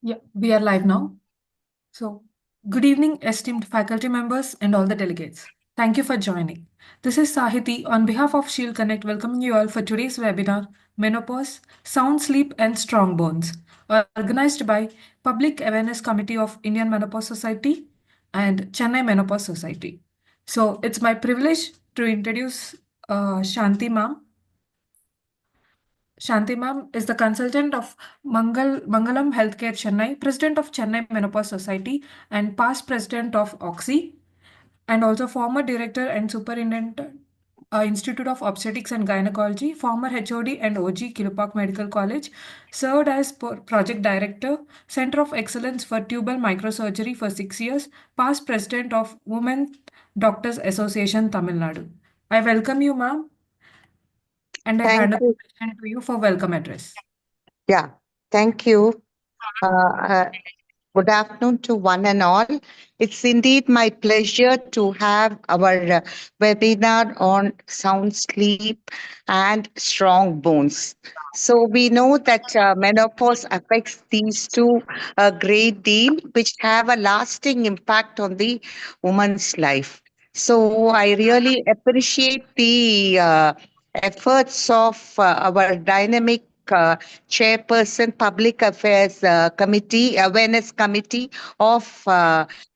Yeah, we are live now. So, good evening, esteemed faculty members and all the delegates. Thank you for joining. This is Sahiti on behalf of Shield Connect, welcoming you all for today's webinar, Menopause, Sound Sleep and Strong Bones, organized by Public Awareness Committee of Indian Menopause Society and Chennai Menopause Society. So, it's my privilege to introduce Shanti ma'am. Shanti ma'am is the consultant of Mangalam Healthcare Chennai, president of Chennai Menopause Society, and past president of Oxy, and also former director and superintendent, Institute of Obstetrics and Gynecology, former HOD and OG Kilpauk Medical College, served as project director, Center of Excellence for Tubal Microsurgery for 6 years, past president of Women Doctors Association, Tamil Nadu. I welcome you, ma'am, and I Thank hand over you. the question to you for welcome address. Yeah, thank you. Uh, uh, Good afternoon to one and all. It's indeed my pleasure to have our webinar on sound sleep and strong bones. So we know that menopause affects these two a great deal, which have a lasting impact on the woman's life. So I really appreciate the efforts of our dynamic chairperson, Public Affairs Committee, Awareness Committee of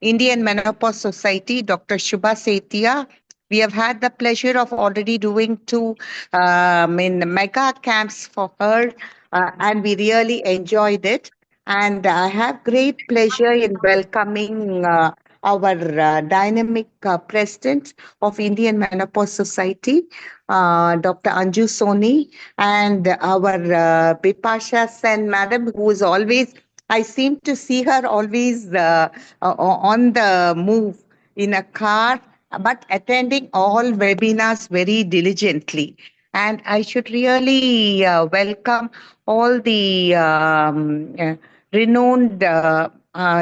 Indian Menopause Society, Dr. Shubha Setia. We have had the pleasure of already doing two mega camps for her, and we really enjoyed it. And I have great pleasure in welcoming our dynamic president of Indian Menopause Society, Dr. Anju Soni, and our Bipasha Sen madam, who is always, I seem to see her always on the move in a car, but attending all webinars very diligently. And I should really welcome all the renowned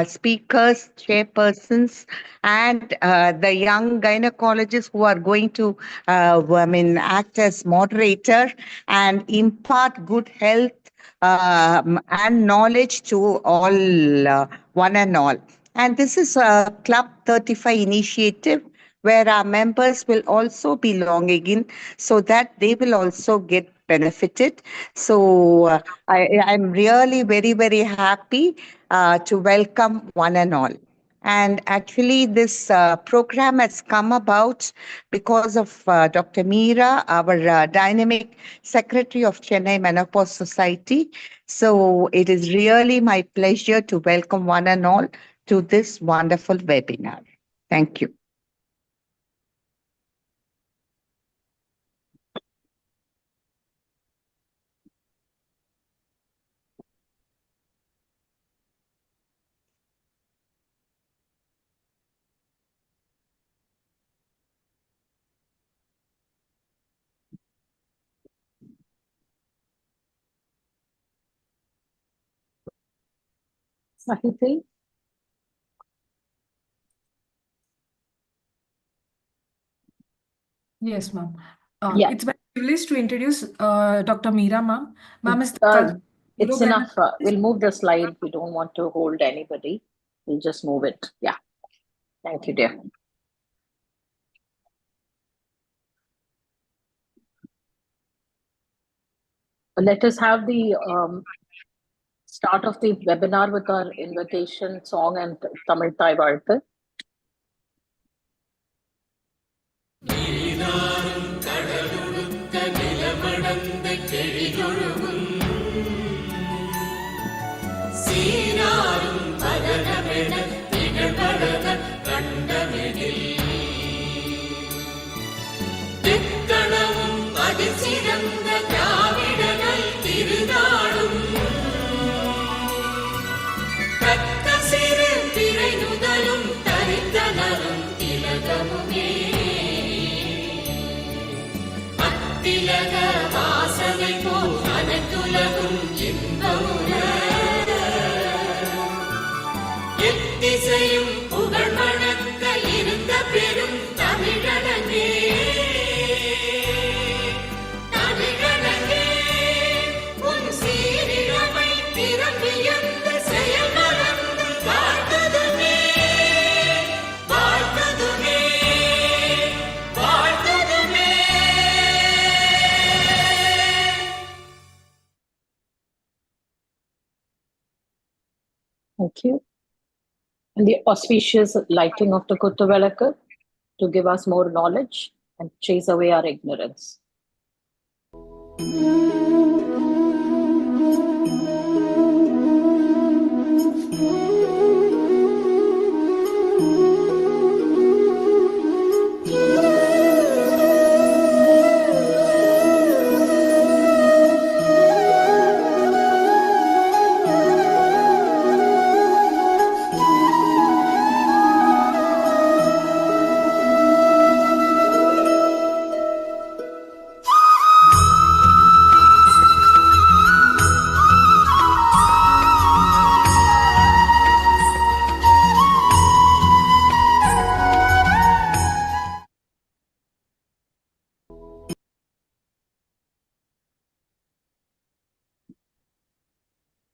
speakers, chairpersons, and the young gynecologists who are going to, act as moderator and impart good health and knowledge to all, one and all. And this is a Club 35 initiative where our members will also be belonging in so that they will also get benefited. So I'm really very, very happy to welcome one and all. And actually, this program has come about because of Dr. Meera, our dynamic secretary of Chennai Menopause Society. So it is really my pleasure to welcome one and all to this wonderful webinar. Thank you. Sahiti? Yes, ma'am. Yeah. It's my privilege to introduce Dr. Meera, ma'am. Ma'am is the It's enough. We'll urogynecologist. move the slide. We don't want to hold anybody. We'll just move it. Yeah. Thank you, dear. Let us have the start of the webinar with our invitation song and Tamil Thai Varthu. திலக வாசனை போல் அனைத்துலகும் இன்பமுற Thank you. And the auspicious lighting of the Kuttavalakar to give us more knowledge and chase away our ignorance.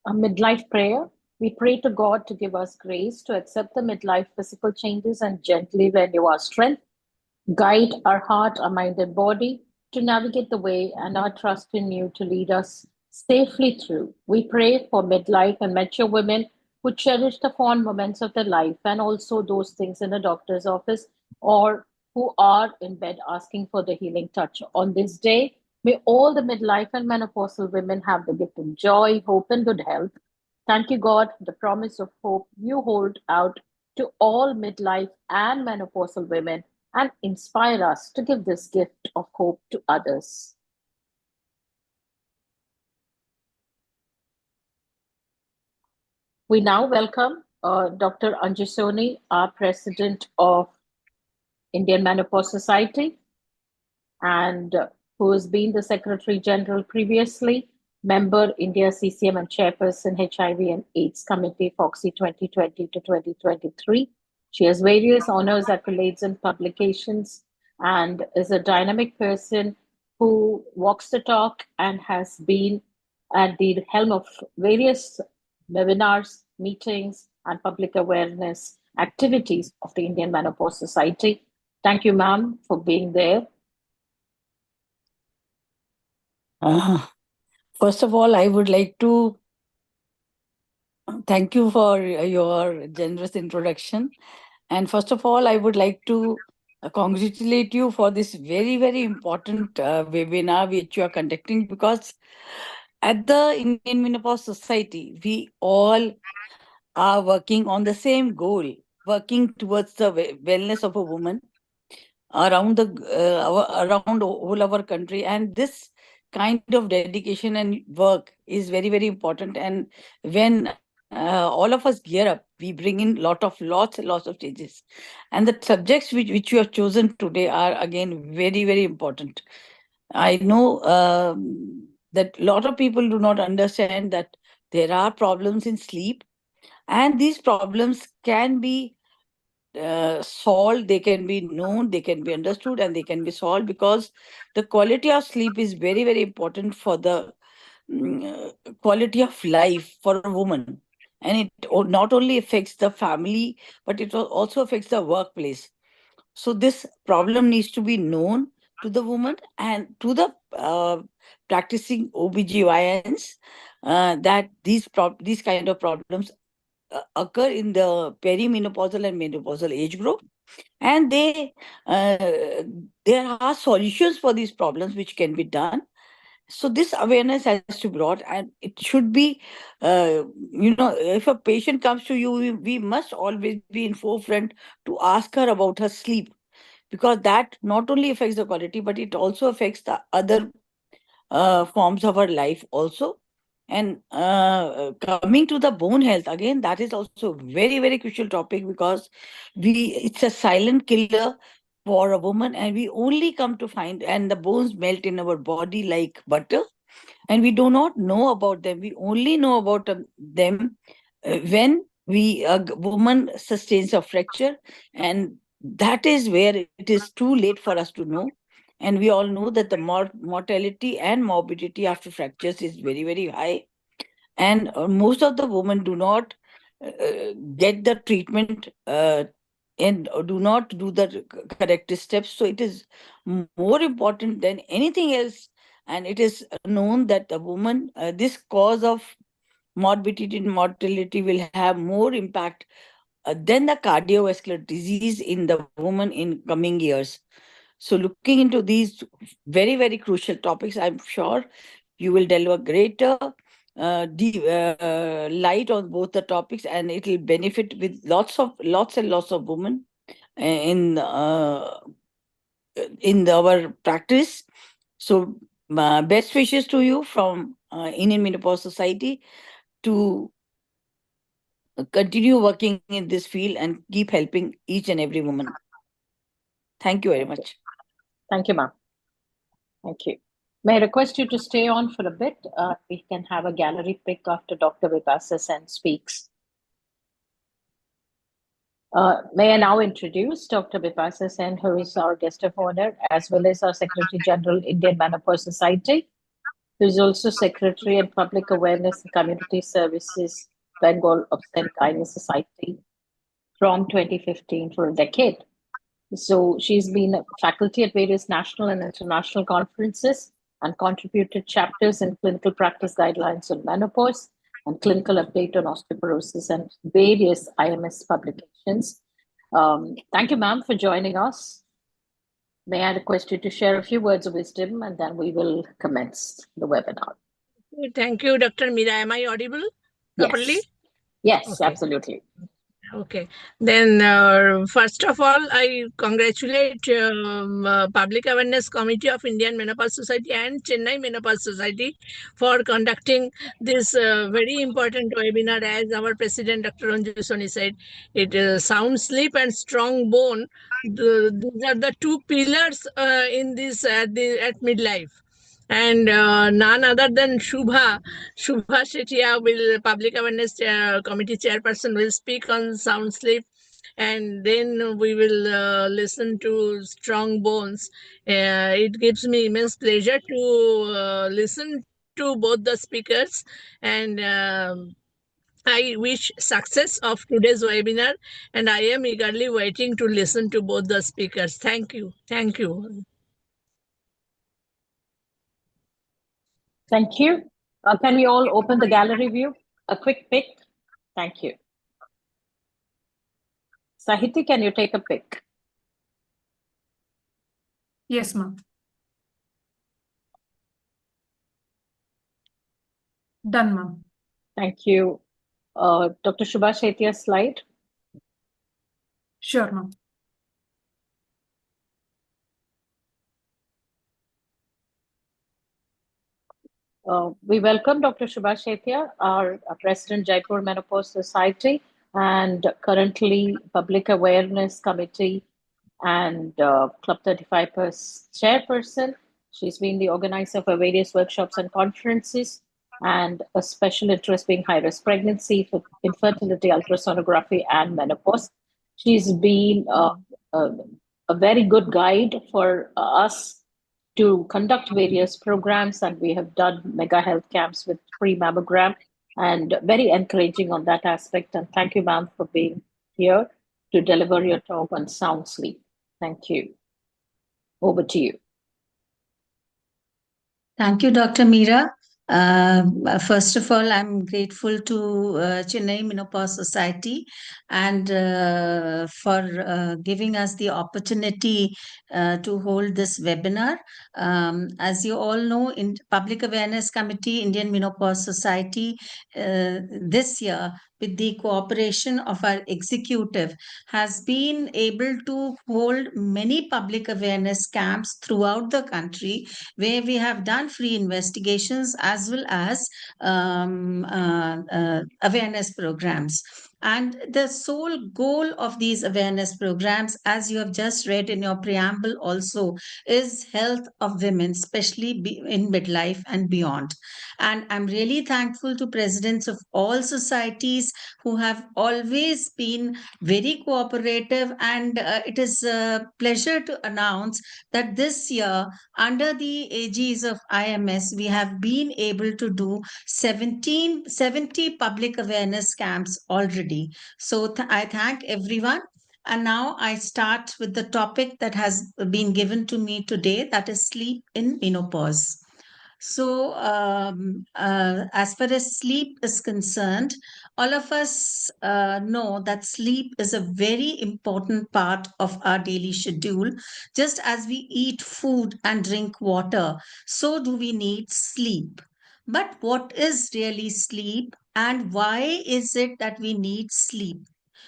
A midlife prayer. We pray to God to give us grace to accept the midlife physical changes and gently renew our strength. Guide our heart, our mind, and body to navigate the way, and our trust in you to lead us safely through. We pray for midlife and mature women who cherish the fond moments of their life and also those things in a doctor's office or who are in bed asking for the healing touch. On this day, may all the midlife and menopausal women have the gift of joy, hope, and good health. Thank you, God, for the promise of hope you hold out to all midlife and menopausal women and inspire us to give this gift of hope to others. We now welcome Dr. Anju Soni, our president of Indian Menopause Society, and who has been the Secretary General previously, member India CCM and chairperson HIV and AIDS Committee FOXY 2020 to 2023. She has various honors, accolades, and publications, and is a dynamic person who walks the talk and has been at the helm of various webinars, meetings, and public awareness activities of the Indian Menopause Society. Thank you, ma'am, for being there. Uh, First of all, I would like to thank you for your generous introduction. And first of all, I would like to congratulate you for this very, very important webinar which you are conducting, because at the Indian Menopause Society, we all are working on the same goal, working towards the wellness of a woman around around all our country. And this kind of dedication and work is very, very important. And when all of us gear up, we bring in lots and lots of changes. And the subjects which you have chosen today are again very, very important. I know that a lot of people do not understand that there are problems in sleep, and these problems can be solved, they can be known, they can be understood, and they can be solved, because the quality of sleep is very, very important for the quality of life for a woman. And it not only affects the family, but it also affects the workplace. So this problem needs to be known to the woman and to the practicing OBGYNs, that these kind of problems occur in the perimenopausal and menopausal age group. And there are solutions for these problems which can be done. So this awareness has to be brought, and it should be, if a patient comes to you, we must always be in forefront to ask her about her sleep, because that not only affects the quality, but it also affects the other forms of our life also. And coming to the bone health, again, that is also very, very crucial topic, because it's a silent killer for a woman, and we only come to find, and the bones melt in our body like butter, and we do not know about them. We only know about them when a woman sustains a fracture, and that is where it is too late for us to know. And we all know that the mortality and morbidity after fractures is very, very high, and most of the women do not get the treatment, and do not do the correct steps. So it is more important than anything else. And it is known that the woman, this cause of morbidity and mortality will have more impact than the cardiovascular disease in the woman in coming years. So, looking into these very, very crucial topics, I'm sure you will deliver greater light on both the topics, and it will benefit with lots and lots of women in our practice. So, best wishes to you from Indian Menopause Society to continue working in this field and keep helping each and every woman. Thank you very much. Thank you, ma'am. Thank you. May I request you to stay on for a bit? We can have a gallery pick after Dr. Vipasa Sen speaks. May I now introduce Dr. Vipasa Sen, who is our guest of honor, as well as our Secretary General, Indian Menopause Society, who is also Secretary and Public Awareness and Community Services, Bengal Obstetric Kindness Society, from 2015 for a decade. So she's been a faculty at various national and international conferences and contributed chapters in clinical practice guidelines on menopause and clinical update on osteoporosis and various IMS publications. Thank you, ma'am, for joining us. May I request you to share a few words of wisdom, and then we will commence the webinar. Thank you, Dr. Mira. Am I audible properly? Yes, Okay. absolutely. Okay. Then, first of all, I congratulate Public Awareness Committee of Indian Menopause Society and Chennai Menopause Society for conducting this very important webinar. As our President, Dr. Ranju Soni, said, it sound sleep and strong bone. These are the two pillars in this at midlife. And none other than Shubha Shettia will, Public Awareness Committee Chairperson, will speak on sound sleep, and then we will listen to Strong Bones. It gives me immense pleasure to listen to both the speakers, and I wish success of today's webinar, and I am eagerly waiting to listen to both the speakers. Thank you. Thank you. Thank you. Can we all open the gallery view? A quick pic. Thank you. Sahiti, can you take a pic? Yes, ma'am. Done, ma'am. Thank you. Dr. Shubha Shettia's slide. Sure, ma'am. We welcome Dr. Shubha Shettia, our President, Jaipur Menopause Society, and currently Public Awareness Committee and Club 35 chairperson. She's been the organizer for various workshops and conferences, and a special interest being high-risk pregnancy, infertility, ultrasonography, and menopause. She's been a very good guide for us to conduct various programs, and we have done mega health camps with free mammogram, and very encouraging on that aspect. And thank you, ma'am, for being here to deliver your talk on sound sleep. Thank you. Over to you. Thank you, Dr. Meera. First of all, I'm grateful to Chennai Menopause Society and for giving us the opportunity to hold this webinar. As you all know, in Public Awareness Committee, Indian Menopause Society, this year, with the cooperation of our executive, has been able to hold many public awareness camps throughout the country where we have done free investigations as well as awareness programs. And the sole goal of these awareness programs, as you have just read in your preamble also, is health of women, especially in midlife and beyond. And I'm really thankful to presidents of all societies who have always been very cooperative. And it is a pleasure to announce that this year, under the aegis of IMS, we have been able to do 70 public awareness camps already. So I thank everyone. And now I start with the topic that has been given to me today, that is sleep in menopause. So, as far as sleep is concerned, all of us know that sleep is a very important part of our daily schedule. Just as we eat food and drink water, so do we need sleep. But what is really sleep, and why is it that we need sleep?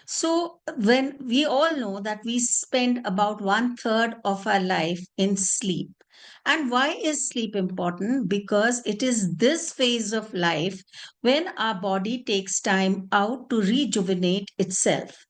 So, when we all know that we spend about one third of our life in sleep. And why is sleep important? Because it is this phase of life when our body takes time out to rejuvenate itself.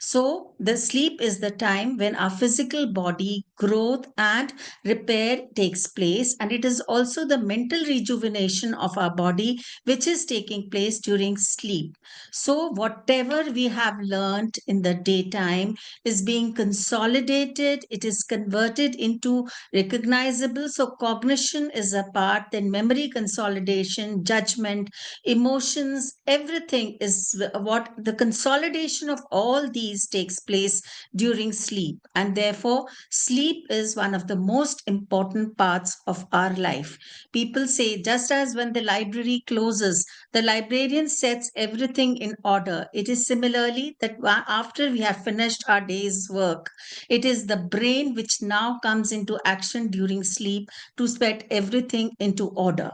So, the sleep is the time when our physical body growth and repair takes place, and it is also the mental rejuvenation of our body which is taking place during sleep. So, whatever we have learned in the daytime is being consolidated, it is converted into recognizable. So, cognition is a part, then memory consolidation, judgment, emotions, everything is what the consolidation of all these takes place during sleep. And therefore, sleep is one of the most important parts of our life. People say, just as when the library closes, the librarian sets everything in order. It is similarly that after we have finished our day's work, it is the brain which now comes into action during sleep to set everything into order.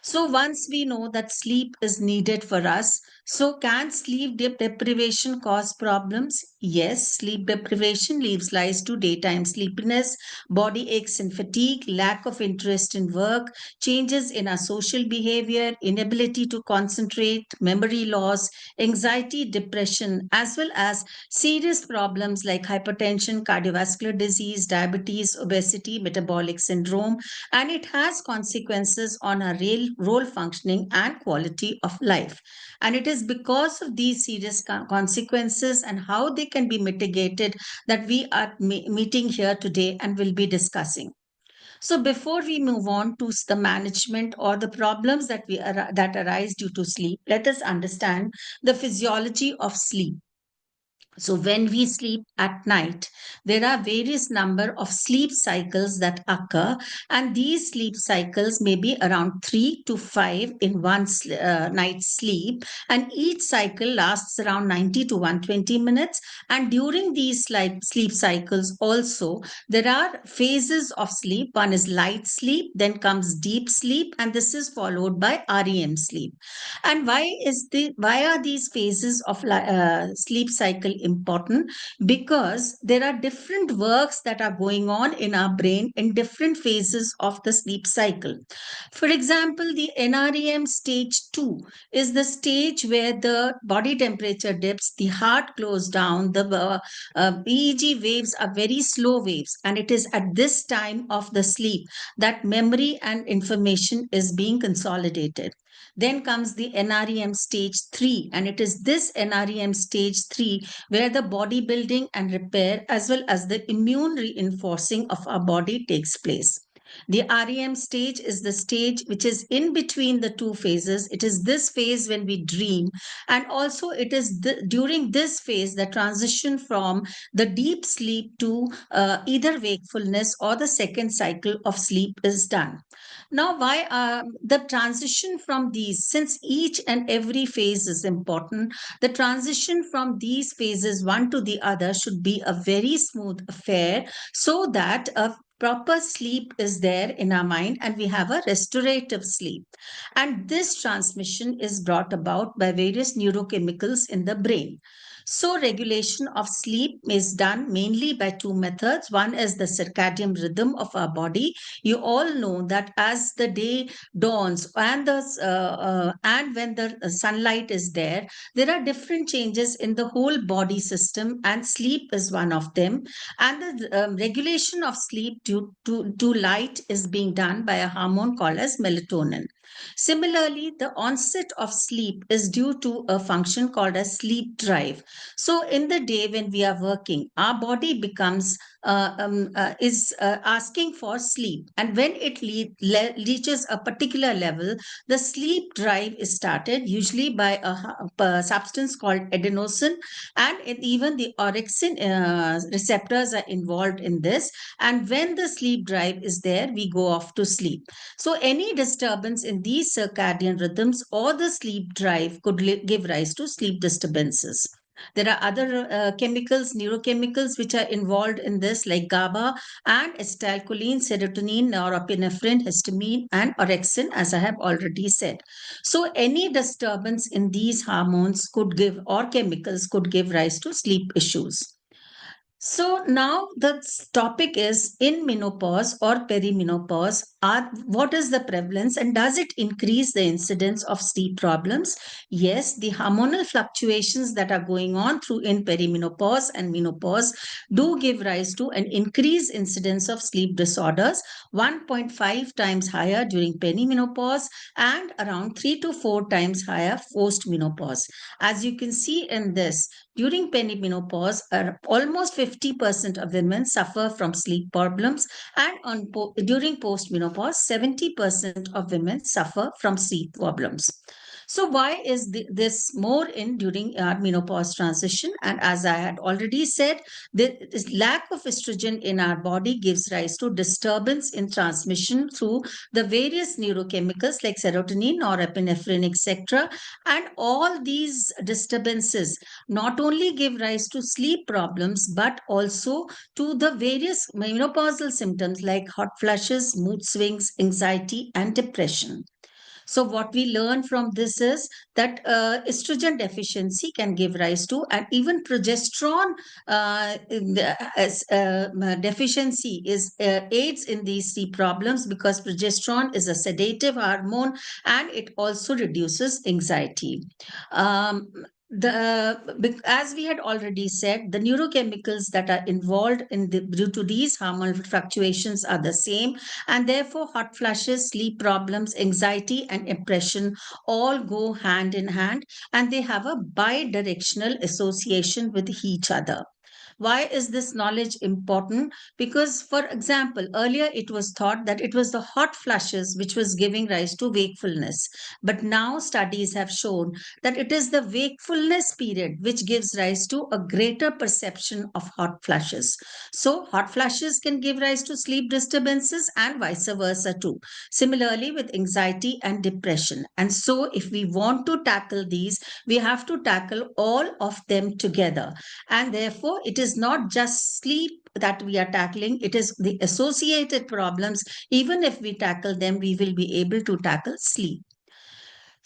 So once we know that sleep is needed for us, so can sleep deprivation cause problems? Yes, sleep deprivation leaves rise to daytime sleepiness, body aches and fatigue, lack of interest in work, changes in our social behavior, inability to concentrate, memory loss, anxiety, depression, as well as serious problems like hypertension, cardiovascular disease, diabetes, obesity, metabolic syndrome, and it has consequences on our real role functioning and quality of life. And it is because of these serious consequences and how they can be mitigated that we are meeting here today and will be discussing. So before we move on to the management or the problems that arise due to sleep, let us understand the physiology of sleep. So when we sleep at night, there are various number of sleep cycles that occur, and these sleep cycles may be around 3 to 5 in one night's sleep, and each cycle lasts around 90 to 120 minutes. And during these sleep cycles also, there are phases of sleep. One is light sleep, then comes deep sleep, and this is followed by REM sleep. And why are these phases of sleep cycle important? Because there are different works that are going on in our brain in different phases of the sleep cycle. For example, the NREM stage 2 is the stage where the body temperature dips, the heart closes down, the EEG waves are very slow waves, and it is at this time of the sleep that memory and information is being consolidated. Then comes the NREM stage 3, and it is this NREM stage 3 where the bodybuilding and repair, as well as the immune reinforcing of our body, takes place. The REM stage is the stage which is in between the two phases. It is this phase when we dream, and also it is during this phase the transition from the deep sleep to either wakefulness or the second cycle of sleep is done. Now, why the transition from these, since each and every phase is important, the transition from these phases one to the other should be a very smooth affair so that a proper sleep is there in our mind and we have a restorative sleep. And this transmission is brought about by various neurochemicals in the brain. So, regulation of sleep is done mainly by two methods. One is the circadian rhythm of our body. You all know that as the day dawns and when the sunlight is there, there are different changes in the whole body system, and sleep is one of them. And the regulation of sleep due to light is being done by a hormone called as melatonin. Similarly, the onset of sleep is due to a function called as sleep drive. So, in the day when we are working, our body becomes is asking for sleep, and when it reaches a particular level, the sleep drive is started usually by a substance called adenosine, and even the orexin receptors are involved in this. And when the sleep drive is there, we go off to sleep. So, any disturbance in these circadian rhythms or the sleep drive could give rise to sleep disturbances. There are other chemicals, neurochemicals, which are involved in this, like GABA and acetylcholine, serotonin, norepinephrine, histamine, and orexin, as I have already said. So, any disturbance in these hormones could give, or chemicals could give rise to sleep issues. So now the topic is in menopause or perimenopause, what is the prevalence and does it increase the incidence of sleep problems? Yes, the hormonal fluctuations that are going on through in perimenopause and menopause do give rise to an increased incidence of sleep disorders, 1.5 times higher during perimenopause and around 3 to 4 times higher post menopause. As you can see in this, during perimenopause, almost 50% of women suffer from sleep problems, and during postmenopause, 70% of women suffer from sleep problems. So, why is this more in during menopause transition? And as I had already said, this lack of estrogen in our body gives rise to disturbance in transmission through the various neurochemicals like serotonin, norepinephrine, etc. And all these disturbances not only give rise to sleep problems but also to the various menopausal symptoms like hot flushes, mood swings, anxiety, and depression. So, what we learn from this is that estrogen deficiency can give rise to, and even progesterone deficiency is aids in these sleep problems, because progesterone is a sedative hormone and it also reduces anxiety. Um, as we had already said, the neurochemicals that are involved in due to these hormonal fluctuations are the same, and therefore hot flushes, sleep problems, anxiety, and depression all go hand in hand, and they have a bi-directional association with each other. Why is this knowledge important? Because, for example, earlier it was thought that it was the hot flushes which was giving rise to wakefulness. But now studies have shown that it is the wakefulness period which gives rise to a greater perception of hot flushes. So, hot flushes can give rise to sleep disturbances and vice versa too. Similarly, with anxiety and depression. And so, if we want to tackle these, we have to tackle all of them together. And therefore, it is not just sleep that we are tackling, it is the associated problems. Even if we tackle them, we will be able to tackle sleep.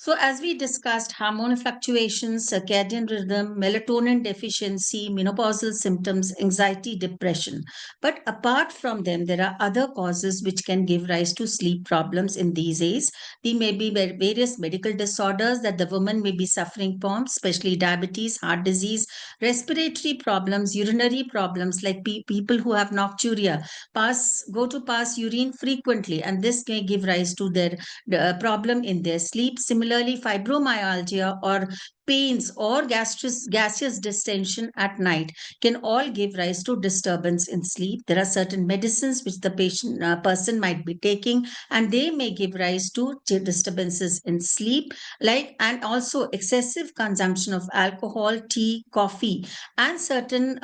So, as we discussed, hormonal fluctuations, circadian rhythm, melatonin deficiency, menopausal symptoms, anxiety, depression. But apart from them, there are other causes which can give rise to sleep problems in these days. There may be various medical disorders that the woman may be suffering from, especially diabetes, heart disease, respiratory problems, urinary problems, like people who have nocturia, go to pass urine frequently, and this may give rise to their problem in their sleep. Similarly, fibromyalgia or pains or gaseous distension at night can all give rise to disturbance in sleep. There are certain medicines which the person might be taking, and they may give rise to disturbances in sleep, like, and also excessive consumption of alcohol, tea, coffee, and certain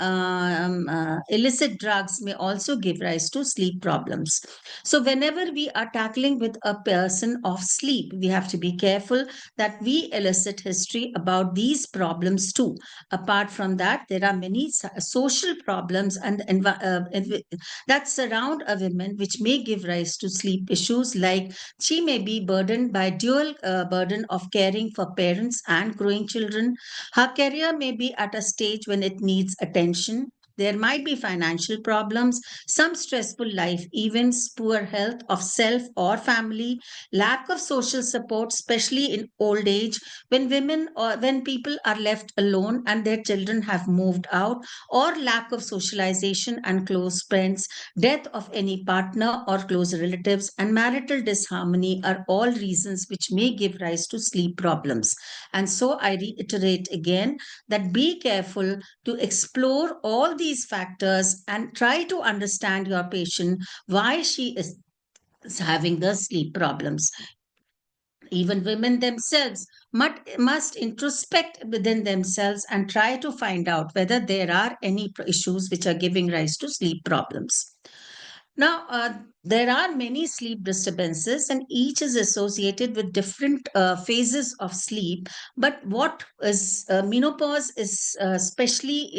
illicit drugs may also give rise to sleep problems. So, whenever we are tackling with a person of sleep, we have to be careful that we elicit history about these problems too. Apart from that, there are many social problems that surround a woman which may give rise to sleep issues, like she may be burdened by dual burden of caring for parents and growing children. Her career may be at a stage when it needs attention. There might be financial problems, some stressful life events, poor health of self or family, lack of social support, especially in old age, when women or when people are left alone and their children have moved out, or lack of socialization and close friends, death of any partner or close relatives, and marital disharmony are all reasons which may give rise to sleep problems. And so I reiterate again that be careful to explore all these factors and try to understand your patient why she is having the sleep problems. Even women themselves must introspect within themselves and try to find out whether there are any issues which are giving rise to sleep problems. Now, there are many sleep disturbances, and each is associated with different phases of sleep. But what is menopause is especially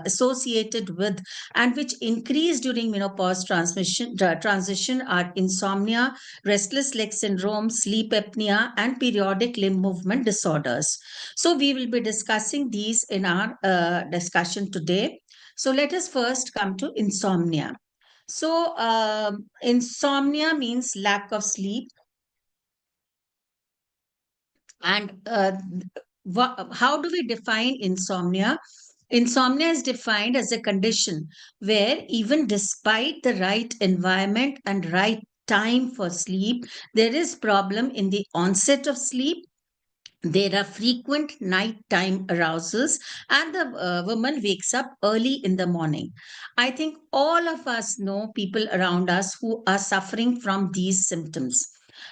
associated with, and which increase during menopause transition are insomnia, restless leg syndrome, sleep apnea, and periodic limb movement disorders. So, we will be discussing these in our discussion today. So, let us first come to insomnia. So, insomnia means lack of sleep. And how do we define insomnia? Insomnia is defined as a condition where, even despite the right environment and right time for sleep, there is problem in the onset of sleep. There are frequent nighttime arousals, and the woman wakes up early in the morning. I think all of us know people around us who are suffering from these symptoms.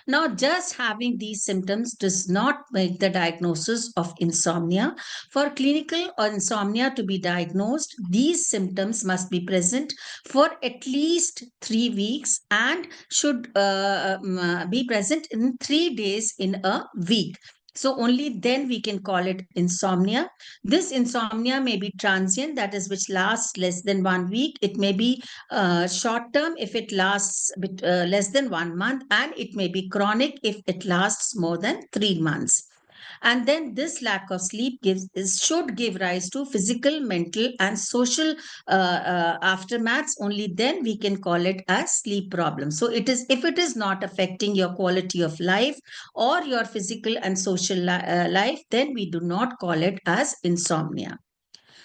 Now, just having these symptoms does not make the diagnosis of insomnia. For clinical or insomnia to be diagnosed, these symptoms must be present for at least 3 weeks and should be present in 3 days in a week. So only then we can call it insomnia. This insomnia may be transient, that is, which lasts less than 1 week. It may be short term if it lasts less than 1 month, and it may be chronic if it lasts more than 3 months. And then this lack of sleep should give rise to physical, mental, and social aftermaths. Only then we can call it as sleep problem. So it is, if it is not affecting your quality of life or your physical and social life, then we do not call it as insomnia.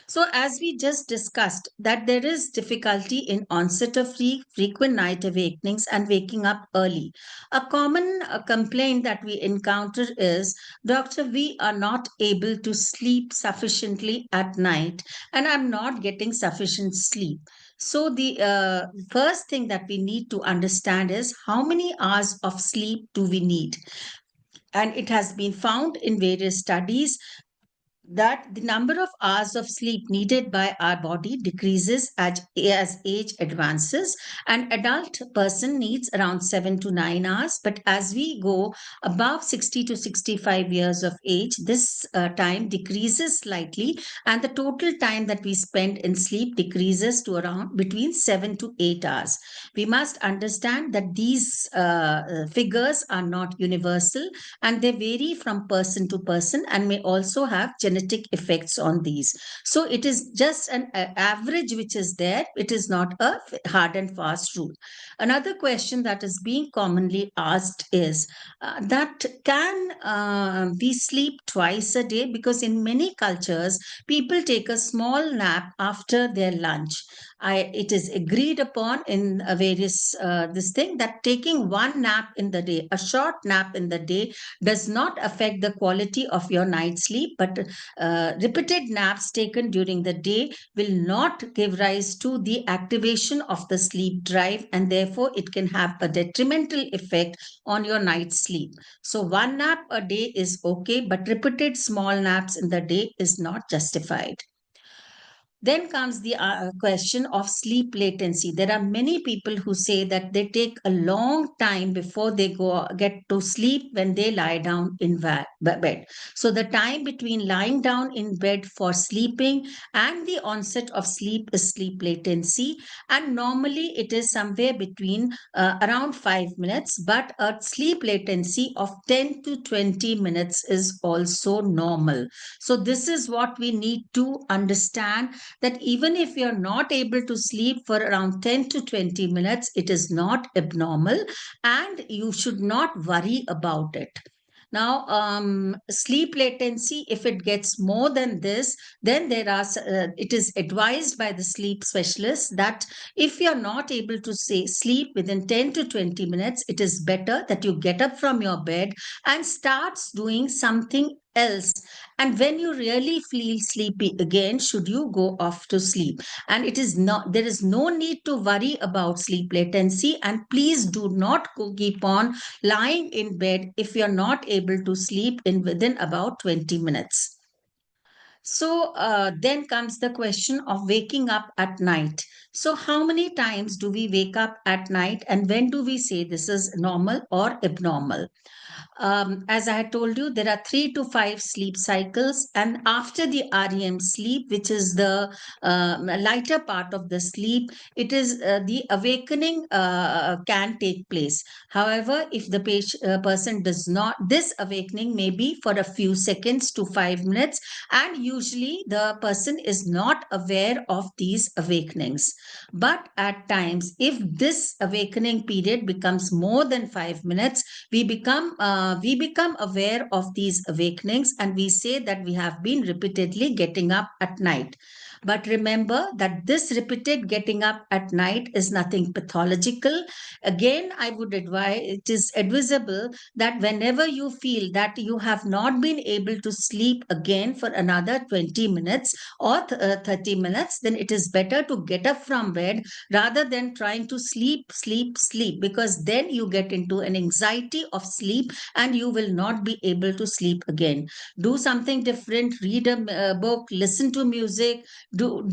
So, as we just discussed, that there is difficulty in onset of frequent night awakenings and waking up early. A common complaint that we encounter is, Doctor, we are not able to sleep sufficiently at night, and I'm not getting sufficient sleep. So, the first thing that we need to understand is how many hours of sleep do we need? And it has been found in various studies that the number of hours of sleep needed by our body decreases as age advances. An adult person needs around 7 to 9 hours, but as we go above 60 to 65 years of age, this time decreases slightly, and the total time that we spend in sleep decreases to around between 7 to 8 hours. We must understand that these figures are not universal, and they vary from person to person and may also have genetic effects on these. So it is just an average which is there. It is not a hard and fast rule. Another question that is being commonly asked is that can we sleep twice a day? Because in many cultures, people take a small nap after their lunch. It is agreed upon in various this thing that taking one nap in the day, a short nap in the day, does not affect the quality of your night sleep, but repeated naps taken during the day will not give rise to the activation of the sleep drive, and therefore it can have a detrimental effect on your night sleep. So one nap a day is okay, but repeated small naps in the day is not justified. Then comes the question of sleep latency. There are many people who say that they take a long time before they go get to sleep when they lie down in bed. So the time between lying down in bed for sleeping and the onset of sleep is sleep latency, and normally it is somewhere between around 5 minutes, but a sleep latency of 10 to 20 minutes is also normal. So this is what we need to understand, that even if you're not able to sleep for around 10 to 20 minutes, it is not abnormal and you should not worry about it. Now, sleep latency, if it gets more than this, then it is advised by the sleep specialist that if you're not able to say sleep within 10 to 20 minutes, it is better that you get up from your bed and starts doing something else. And when you really feel sleepy again, should you go off to sleep? And there is no need to worry about sleep latency. And please do not keep on lying in bed if you're not able to sleep in within about 20 minutes. So then comes the question of waking up at night. So, how many times do we wake up at night, and when do we say this is normal or abnormal? As I had told you, there are 3 to 5 sleep cycles, and after the REM sleep, which is the lighter part of the sleep, it is the awakening can take place. However, if the person does not, this awakening may be for a few seconds to 5 minutes, and usually the person is not aware of these awakenings. But at times, if this awakening period becomes more than 5 minutes, we become aware of these awakenings, and we say that we have been repeatedly getting up at night. But remember that this repeated getting up at night is nothing pathological. Again, I would advise, it is advisable that whenever you feel that you have not been able to sleep again for another 20 minutes or 30 minutes, then it is better to get up from bed rather than trying to sleep, because then you get into an anxiety of sleep and you will not be able to sleep again. Do something different, read a book, listen to music, do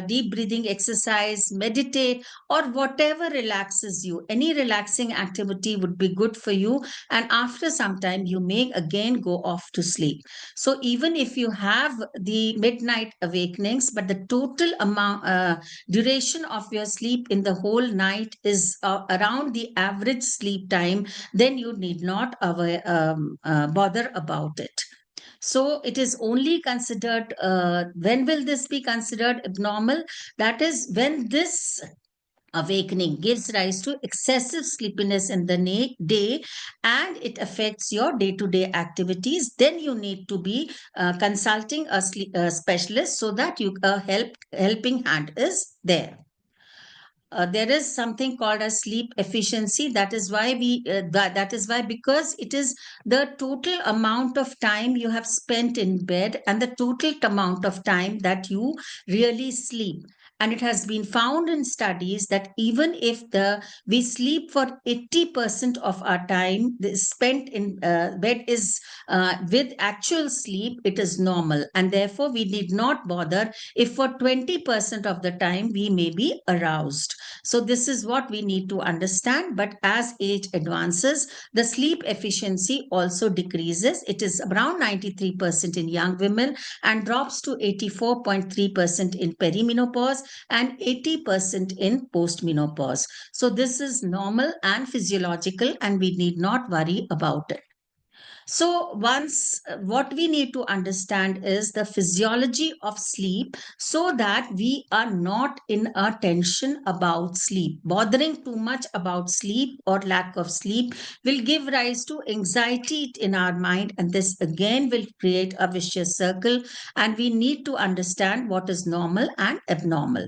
deep breathing exercise, meditate, or whatever relaxes you. Any relaxing activity would be good for you, and after some time you may again go off to sleep. So even if you have the midnight awakenings, but the total amount duration of your sleep in the whole night is around the average sleep time, then you need not bother about it. So it is only considered, when will this be considered abnormal? That is when this awakening gives rise to excessive sleepiness in the day, and it affects your day-to-day activities. Then you need to be consulting a specialist so that helping hand is there. There is something called as sleep efficiency. That is why that is why, because it is the total amount of time you have spent in bed and the total amount of time that you really sleep. And it has been found in studies that even if we sleep for 80% of our time spent in bed is with actual sleep, it is normal, and therefore we need not bother if for 20% of the time we may be aroused. So this is what we need to understand. But as age advances, the sleep efficiency also decreases. It is around 93% in young women and drops to 84.3% in perimenopause and 80% in postmenopause. So this is normal and physiological, and we need not worry about it. So, once what we need to understand is the physiology of sleep, so that we are not in a tension about sleep. Bothering too much about sleep or lack of sleep will give rise to anxiety in our mind, and this again will create a vicious circle. And we need to understand what is normal and abnormal.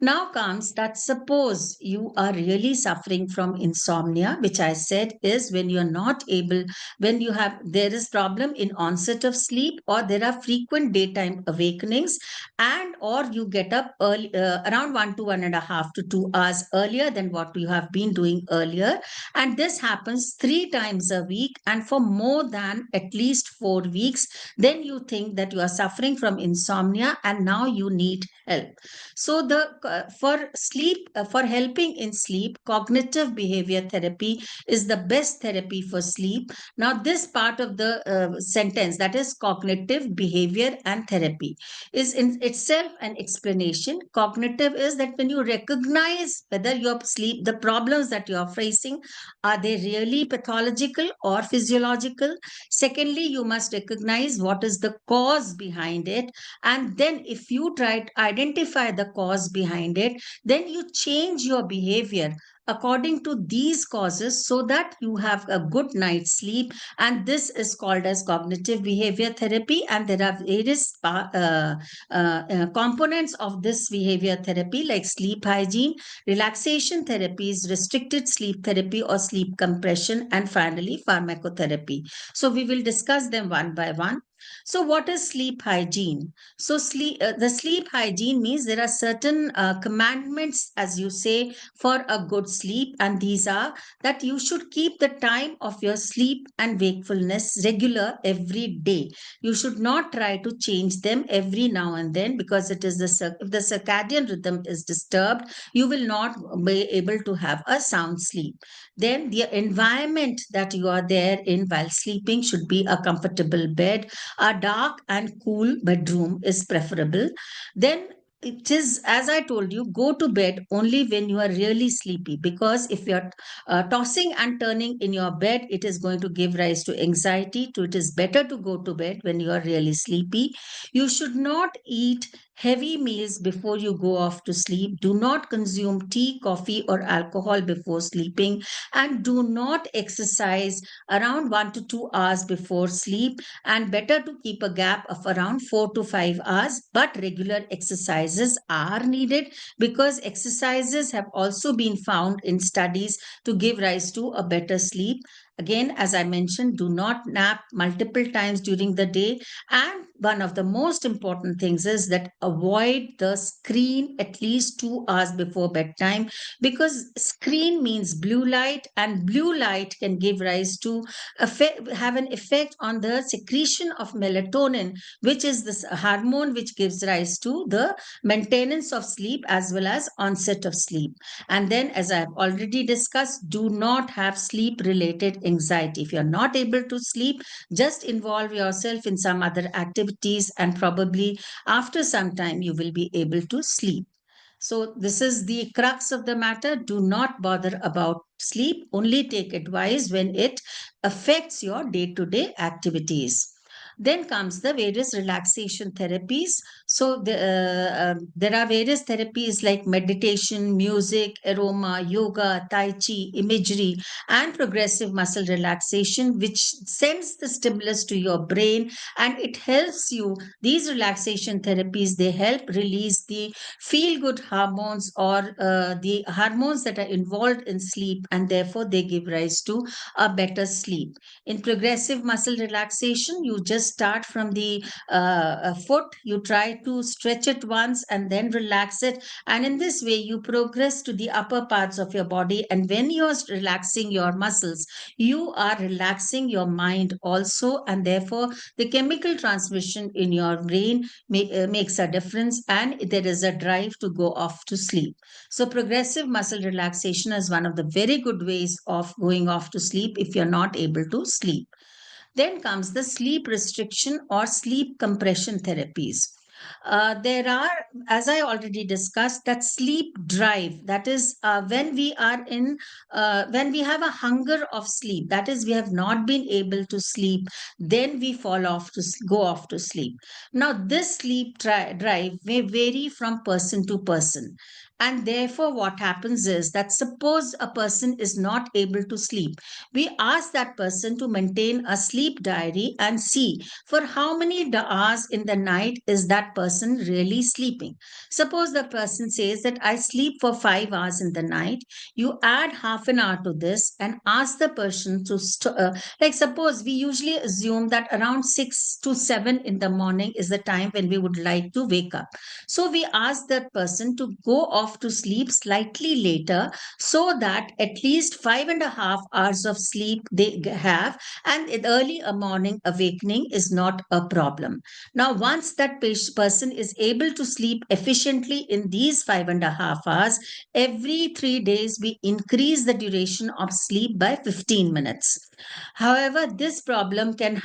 Now comes that suppose you are really suffering from insomnia, which I said is when you're not able, when there is problem in onset of sleep, or there are frequent daytime awakenings, and or you get up early, around 1 to 1.5 to 2 hours earlier than what you have been doing earlier. And this happens 3 times a week and for more than at least 4 weeks, then you think that you are suffering from insomnia and now you need help. So for sleep, for helping in sleep, cognitive behavior therapy is the best therapy for sleep. Now, this part of the sentence, that is cognitive behavior and therapy, is in itself an explanation. Cognitive is that when you recognize whether your sleep, the problems that you are facing, are they really pathological or physiological? Secondly, you must recognize what is the cause behind it. And then, if you try to identify the cause behind it, then you change your behavior according to these causes so that you have a good night's sleep. And this is called as cognitive behavior therapy. And there are various components of this behavior therapy, like sleep hygiene, relaxation therapies, restricted sleep therapy or sleep compression, and finally pharmacotherapy. So we will discuss them one by one. So what is sleep hygiene? So the sleep hygiene means there are certain commandments, as you say, for a good sleep, and these are that you should keep the time of your sleep and wakefulness regular every day. You should not try to change them every now and then, because it is if the circadian rhythm is disturbed, you will not be able to have a sound sleep. Then the environment that you are there in while sleeping should be a comfortable bed. A dark and cool bedroom is preferable. Then it is, as I told you, go to bed only when you are really sleepy, because if you're tossing and turning in your bed, it is going to give rise to anxiety. So it is better to go to bed when you are really sleepy. You should not eat heavy meals before you go off to sleep. Do not consume tea, coffee, or alcohol before sleeping, and do not exercise around 1 to 2 hours before sleep. And better to keep a gap of around 4 to 5 hours. But regular exercises are needed, because exercises have also been found in studies to give rise to a better sleep. Again, as I mentioned, do not nap multiple times during the day. And one of the most important things is that avoid the screen at least 2 hours before bedtime, because screen means blue light, and blue light can give rise to have an effect on the secretion of melatonin, which is this hormone which gives rise to the maintenance of sleep as well as onset of sleep. And then, as I have already discussed, do not have sleep related anxiety. If you're not able to sleep, just involve yourself in some other activities, and probably after some time you will be able to sleep. So, this is the crux of the matter. Do not bother about sleep. Only take advice when it affects your day to day activities. Then comes the various relaxation therapies. So, there are various therapies like meditation, music, aroma, yoga, tai chi, imagery, and progressive muscle relaxation, which sends the stimulus to your brain, and it helps you. These relaxation therapies, they help release the feel good hormones, or the hormones that are involved in sleep, and therefore they give rise to a better sleep. In progressive muscle relaxation, you just start from the foot, you try to stretch it once and then relax it, and in this way you progress to the upper parts of your body. And when you're relaxing your muscles, you are relaxing your mind also, and therefore the chemical transmission in your brain makes a difference, and there is a drive to go off to sleep. So, progressive muscle relaxation is one of the very good ways of going off to sleep if you're not able to sleep. Then comes the sleep restriction or sleep compression therapies. There are, as I already discussed, that sleep drive. That is, when we have a hunger of sleep, that is, we have not been able to sleep, then we go off to sleep. Now, this drive may vary from person to person. And therefore, what happens is that suppose a person is not able to sleep, we ask that person to maintain a sleep diary and see for how many hours in the night is that person really sleeping. Suppose the person says that I sleep for 5 hours in the night. You add half an hour to this and ask the person to, like, suppose we usually assume that around 6 to 7 in the morning is the time when we would like to wake up. So we ask that person to go off to sleep slightly later, so that at least 5.5 hours of sleep they have, and in early morning awakening is not a problem. Now, once that person is able to sleep efficiently in these 5.5 hours, every 3 days we increase the duration of sleep by 15 minutes. However, this can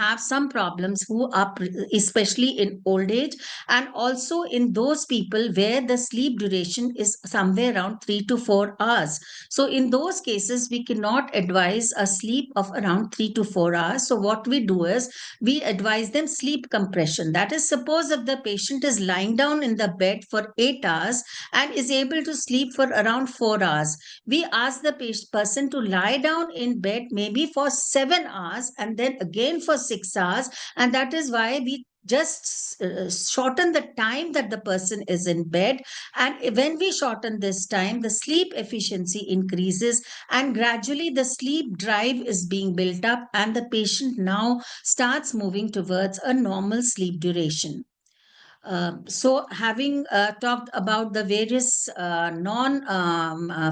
have some problems who are especially in old age, and also in those people where the sleep duration is somewhere around 3 to 4 hours. So in those cases, we cannot advise a sleep of around 3 to 4 hours. So what we do is we advise them sleep compression. That is, suppose if the patient is lying down in the bed for 8 hours and is able to sleep for around 4 hours, we ask the person to lie down in bed maybe for 7 hours and then again for 6 hours. And that is why we just shorten the time that the person is in bed. And when we shorten this time, the sleep efficiency increases, and gradually the sleep drive is being built up, and the patient now starts moving towards a normal sleep duration. So, having talked about the various non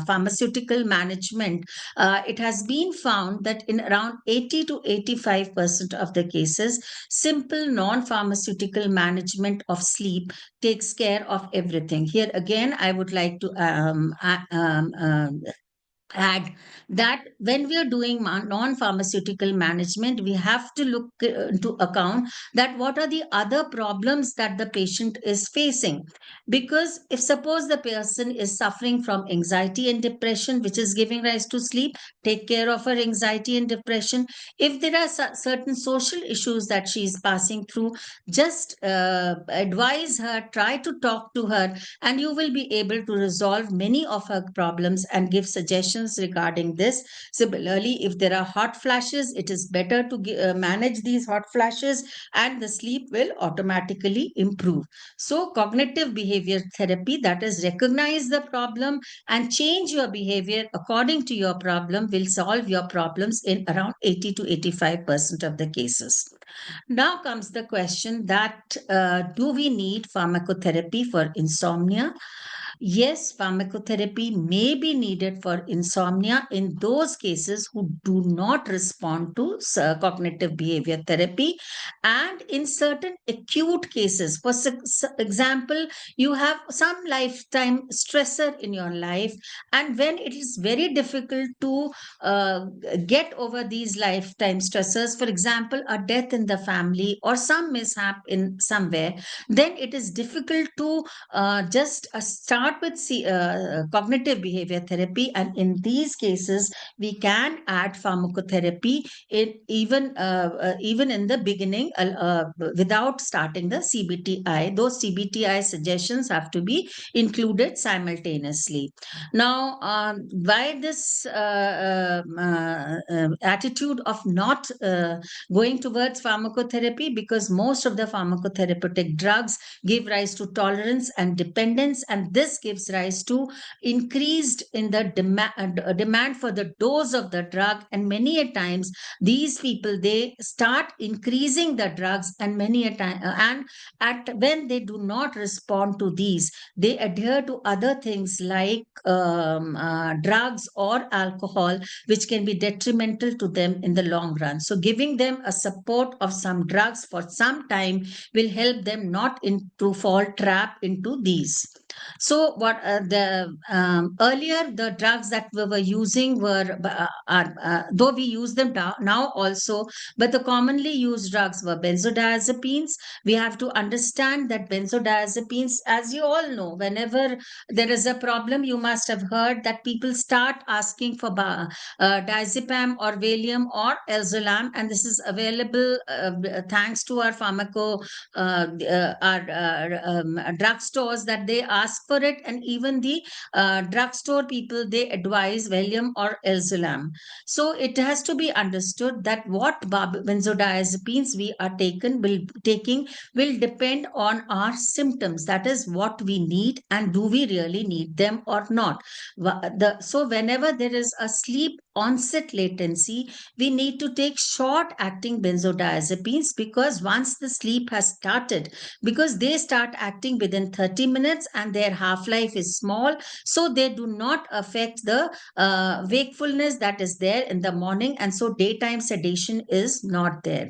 pharmaceutical management, it has been found that in around 80 to 85% of the cases, simple non pharmaceutical management of sleep takes care of everything. Here again, I would like to add that when we are doing non-pharmaceutical management, we have to look into account that what are the other problems that the patient is facing. Because if suppose the person is suffering from anxiety and depression, which is giving rise to sleep, take care of her anxiety and depression. If there are certain social issues that she is passing through, just advise her, try to talk to her, and you will be able to resolve many of her problems and give suggestions regarding this. Similarly, if there are hot flashes, it is better to manage these hot flashes, and the sleep will automatically improve. So, cognitive behavior therapy, that is, recognize the problem and change your behavior according to your problem, will solve your problems in around 80 to 85% of the cases. Now comes the question that do we need pharmacotherapy for insomnia? Yes, pharmacotherapy may be needed for insomnia in those cases who do not respond to cognitive behavior therapy, and in certain acute cases. For example, you have some lifetime stressor in your life, and when it is very difficult to get over these lifetime stressors, for example, a death in the family or some mishap in somewhere, then it is difficult to just start with cognitive behavior therapy. And in these cases, we can add pharmacotherapy in even in the beginning, without starting the CBTI. Those CBTI suggestions have to be included simultaneously. Now, why this attitude of not going towards pharmacotherapy? Because most of the pharmacotherapeutic drugs give rise to tolerance and dependence, and this gives rise to increased in the demand for the dose of the drug. And many a times, these people, they start increasing the drugs, and many a time, and at when they do not respond to these, they adhere to other things like drugs or alcohol, which can be detrimental to them in the long run. So, giving them a support of some drugs for some time will help them not to fall trap into these. So, what the earlier the drugs that we were using were, though we use them now also, but the commonly used drugs were benzodiazepines. We have to understand that benzodiazepines, as you all know, whenever there is a problem, you must have heard that people start asking for diazepam or valium or elzolam, and this is available thanks to our drugstores, that they ask for it, and even the drugstore people, they advise valium or elzolam. So it has to be understood that what benzodiazepines we are taking will depend on our symptoms. That is what we need, and do we really need them or not. So whenever there is a sleep onset latency, we need to take short acting benzodiazepines, because once the sleep has started, because they start acting within 30 minutes and their half life is small, so they do not affect the wakefulness that is there in the morning, and so daytime sedation is not there.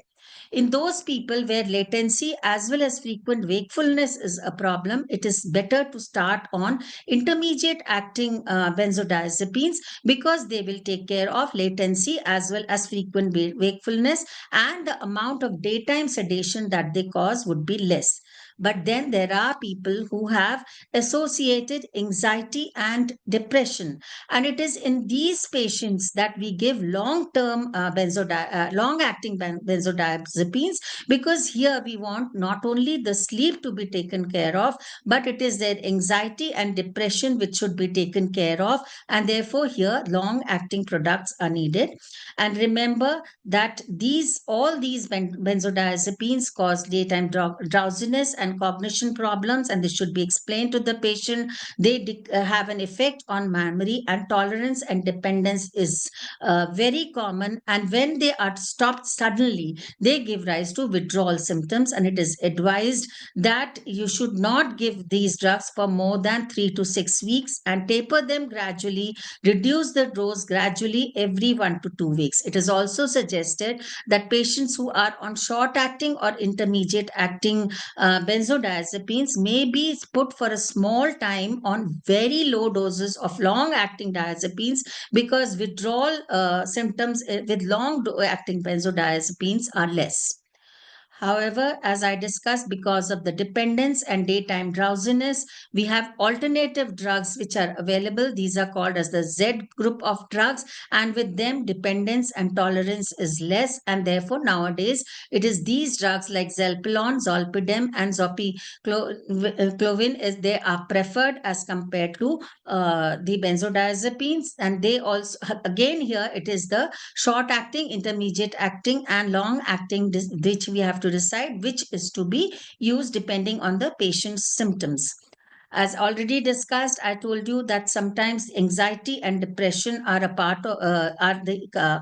In those people where latency as well as frequent wakefulness is a problem, it is better to start on intermediate acting benzodiazepines, because they will take care of latency as well as frequent wakefulness, and the amount of daytime sedation that they cause would be less. But then there are people who have associated anxiety and depression. And it is in these patients that we give long-term long-acting benzodiazepines, because here we want not only the sleep to be taken care of, but it is their anxiety and depression which should be taken care of. And therefore, here long-acting products are needed. And remember that all these benzodiazepines cause daytime drowsiness and cognition problems, and this should be explained to the patient. They have an effect on memory, and tolerance and dependence is very common. And when they are stopped suddenly, they give rise to withdrawal symptoms. And it is advised that you should not give these drugs for more than 3 to 6 weeks, and taper them gradually, reduce the dose gradually every 1 to 2 weeks. It is also suggested that patients who are on short acting or intermediate acting benzodiazepines may be put for a small time on very low doses of long acting diazepines, because withdrawal symptoms with long acting benzodiazepines are less. However, as I discussed, because of the dependence and daytime drowsiness, we have alternative drugs which are available. These are called as the Z group of drugs, and with them, dependence and tolerance is less. And therefore, nowadays, it is these drugs like Zelpilon, Zolpidem, and Zopiclovin is they are preferred as compared to the benzodiazepines. And they also, again, here it is the short acting, intermediate acting, and long acting, which we have to decide which is to be used depending on the patient's symptoms. As already discussed, I told you that sometimes anxiety and depression are a part of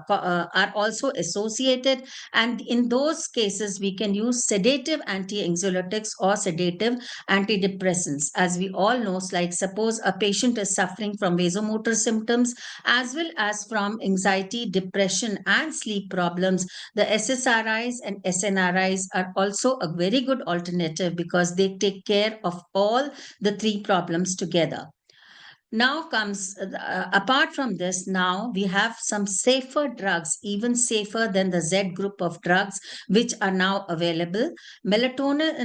are also associated, and in those cases we can use sedative anti-anxiolytics or sedative antidepressants. As we all know, like suppose a patient is suffering from vasomotor symptoms as well as from anxiety, depression, and sleep problems, the SSRIs and SNRIs are also a very good alternative, because they take care of all the three problems together. Now comes, apart from this, now we have some safer drugs, even safer than the Z group of drugs, which are now available. Melatonin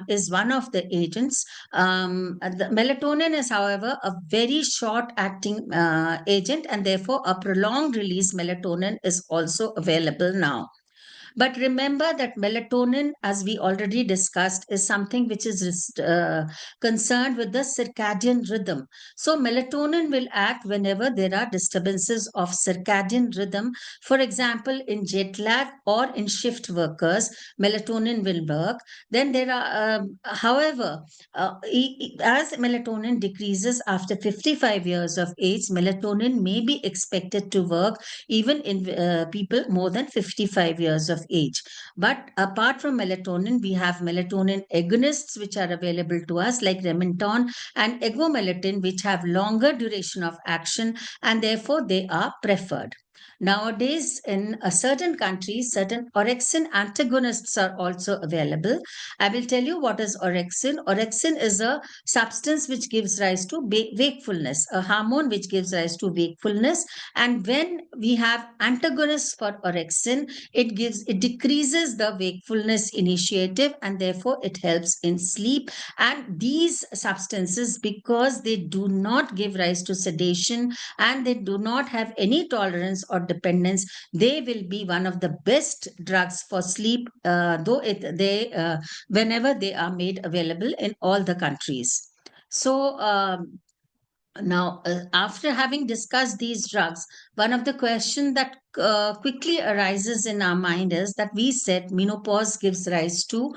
is one of the agents. The melatonin is, however, a very short acting agent, and therefore a prolonged release melatonin is also available now. But remember that melatonin, as we already discussed, is something which is concerned with the circadian rhythm. So, melatonin will act whenever there are disturbances of circadian rhythm. For example, in jet lag or in shift workers, melatonin will work. Then there are, however, as melatonin decreases after 55 years of age, melatonin may be expected to work even in people more than 55 years of age. But apart from melatonin, we have melatonin agonists which are available to us, like Remington and Egomelatan, which have longer duration of action, and therefore they are preferred. Nowadays, in certain countries, certain orexin antagonists are also available. I will tell you what is orexin. Orexin is a substance which gives rise to wakefulness, a hormone which gives rise to wakefulness. And when we have antagonists for orexin, it decreases the wakefulness initiative, and therefore it helps in sleep. And these substances, because they do not give rise to sedation and they do not have any tolerance or dependence, they will be one of the best drugs for sleep, though whenever they are made available in all the countries. So now, after having discussed these drugs, one of the questions that quickly arises in our mind is that we said menopause gives rise to